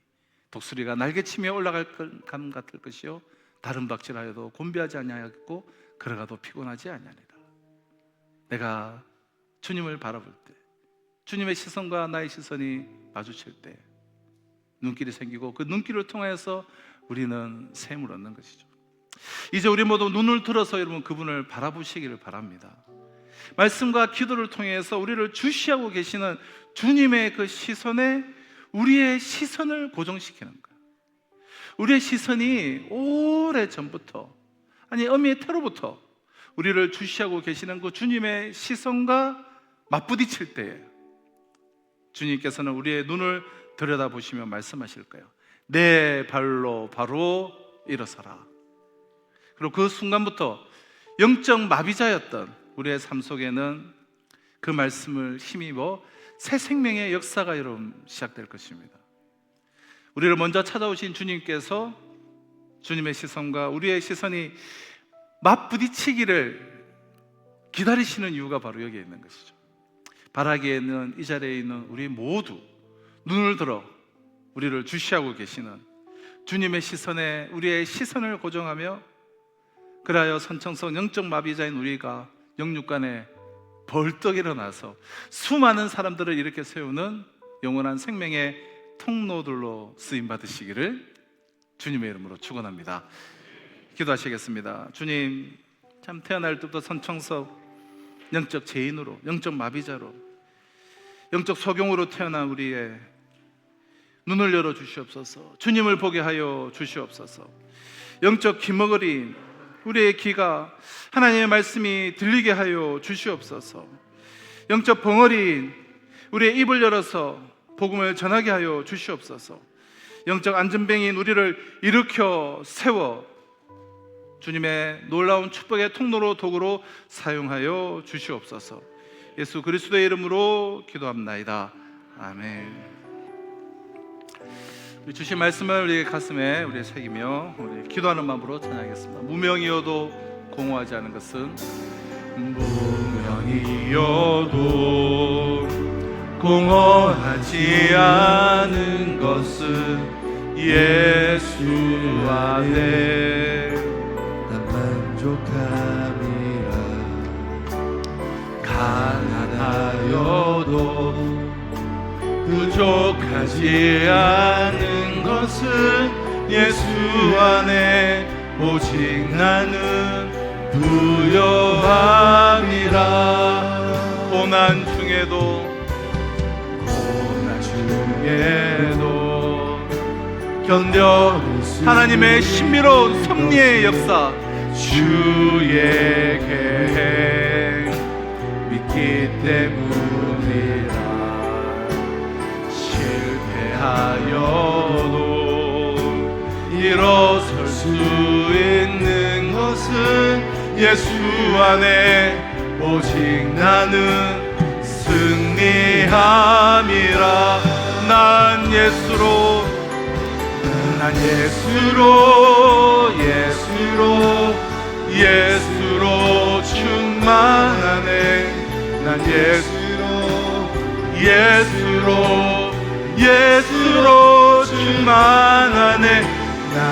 독수리가 날개치며 올라갈 감 같을 것이요 다른 박질하여도 곤비하지 아니하였고 걸어가도 피곤하지 아니하리라. 내가 주님을 바라볼 때, 주님의 시선과 나의 시선이 마주칠 때 눈길이 생기고 그 눈길을 통해서 우리는 새 힘을 얻는 것이죠. 이제 우리 모두 눈을 들어서 여러분 그분을 바라보시기를 바랍니다. 말씀과 기도를 통해서 우리를 주시하고 계시는 주님의 그 시선에 우리의 시선을 고정시키는 거예요. 우리의 시선이 오래전부터, 아니 어미의 태로부터 우리를 주시하고 계시는 그 주님의 시선과 맞부딪힐 때에 주님께서는 우리의 눈을 들여다보시며 말씀하실 거예요. 내 발로 바로 일어서라. 그리고 그 순간부터 영적 마비자였던 우리의 삶 속에는 그 말씀을 힘입어 새 생명의 역사가 여러분 시작될 것입니다. 우리를 먼저 찾아오신 주님께서 주님의 시선과 우리의 시선이 맞부딪히기를 기다리시는 이유가 바로 여기에 있는 것이죠. 바라기에는 이 자리에 있는 우리 모두 눈을 들어 우리를 주시하고 계시는 주님의 시선에 우리의 시선을 고정하며 그리하여 선청성 영적 마비자인 우리가 영육간에 벌떡 일어나서 수많은 사람들을 이렇게 세우는 영원한 생명의 통로들로 쓰임받으시기를 주님의 이름으로 축원합니다. 기도하시겠습니다. 주님, 참 태어날 때부터 선청석 영적 죄인으로, 영적 마비자로, 영적 소경으로 태어난 우리의 눈을 열어 주시옵소서. 주님을 보게 하여 주시옵소서. 영적 귀머거리 우리의 귀가 하나님의 말씀이 들리게 하여 주시옵소서. 영적 벙어리 우리의 입을 열어서 복음을 전하게 하여 주시옵소서. 영적 안전뱅이인 우리를 일으켜 세워 주님의 놀라운 축복의 통로로 도구로 사용하여 주시옵소서. 예수 그리스도의 이름으로 기도합나이다. 아멘. 우리 주신 말씀을 우리 가슴에 우리 새기며 우리 기도하는 마음으로 찬양하겠습니다. 무명이어도 공허하지 않은 것은 무명이어도 공허하지 않은 것은 예수 안에 난 만족함이라. 가난하여도 부족하지 않은 것은 예수 안에 오직 나는 부요함이라. 고난 중에도 견뎌 하나님의 신비로운 섭리의 역사 주의 계획 믿기 때문이라. 실패하여도 일어설 수 있는 것은 예수 안에 오직 나는 승리함이라. 난 예수로 충만하네. 난 예수로 충만하네. 난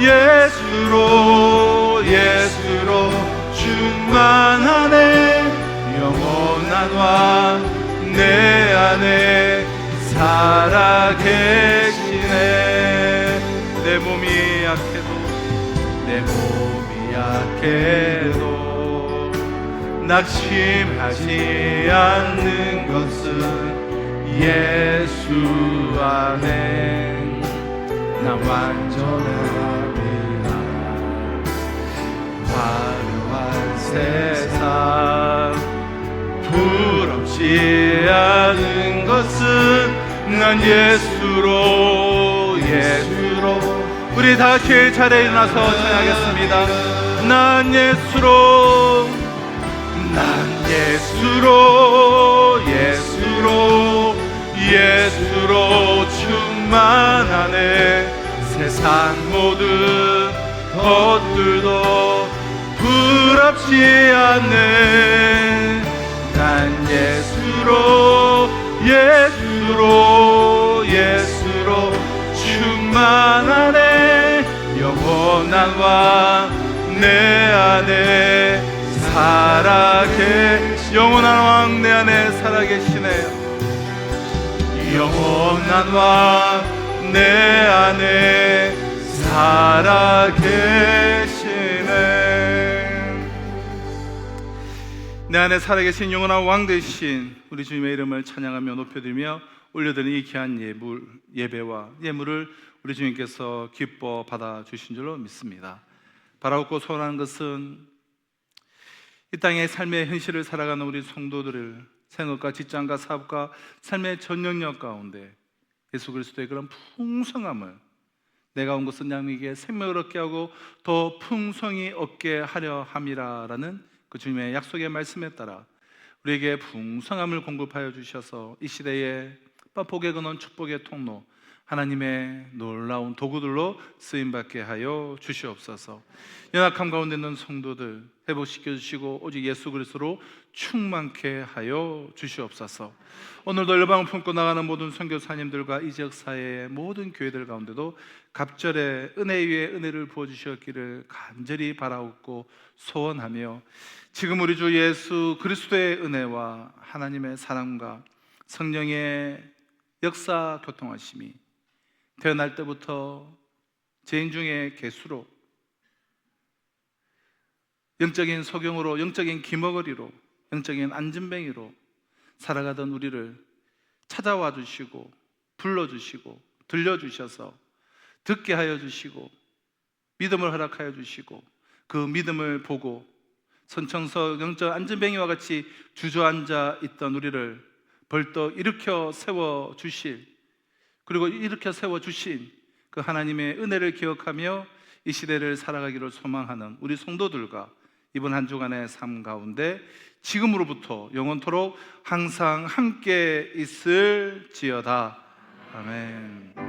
예수로 충만하네. 영원한 왕 내 안에 살아계시네. 내 몸이 약해도 낙심하지 않는 것은 예수 안에 난 완전함이라. 화려한 세상 부럽지 않은 것은 난 예수로 우리 다 같이 자리에 일어나서 찬양하겠습니다. 난 예수로 예수로 충만하네. 세상 모든 것들도 부럽지 않네. 난 예수로 충만하네. 영원한 왕 내 안에 영원한 왕 내 안에 살아계시네요. 영원한 왕 내 안에 살아계시네. 내 안에 살아계신 영원한 왕 되신 우리 주님의 이름을 찬양하며 높여드리며 올려드리는 이 귀한 예배와 예물을 우리 주님께서 기뻐 받아주신 줄로 믿습니다. 바라옵고 소원하는 것은 이 땅의 삶의 현실을 살아가는 우리 성도들을 생업과 직장과 사업과 삶의 전 영역 가운데 예수 그리스도의 그런 풍성함을, 내가 온 것은 양에게 생명을 얻게 하고 더 풍성히 얻게 하려 함이라라는 그 주님의 약속의 말씀에 따라 우리에게 풍성함을 공급하여 주셔서 이 시대에 복에 거는 축복의 통로, 하나님의 놀라운 도구들로 쓰임받게 하여 주시옵소서. 연약함 가운데 있는 성도들 회복시켜 주시고 오직 예수 그리스도로 충만케 하여 주시옵소서. 오늘도 열방을 품고 나가는 모든 선교사님들과 이 지역 사회의 모든 교회들 가운데도 갑절에 은혜 위에 은혜를 부어주셨기를 간절히 바라옵고 소원하며, 지금 우리 주 예수 그리스도의 은혜와 하나님의 사랑과 성령의 역사 교통하심이 태어날 때부터 죄인 중에 개수로, 영적인 소경으로, 영적인 기머거리로, 영적인 안진뱅이로 살아가던 우리를 찾아와 주시고 불러주시고 들려주셔서 듣게 하여 주시고 믿음을 허락하여 주시고 그 믿음을 보고 선청서 영적 안진뱅이와 같이 주저앉아 있던 우리를 벌떡 일으켜 세워주실, 그리고 일으켜 세워주신 그 하나님의 은혜를 기억하며 이 시대를 살아가기를 소망하는 우리 성도들과 이번 한 주간의 삶 가운데 지금으로부터 영원토록 항상 함께 있을지어다. 아멘.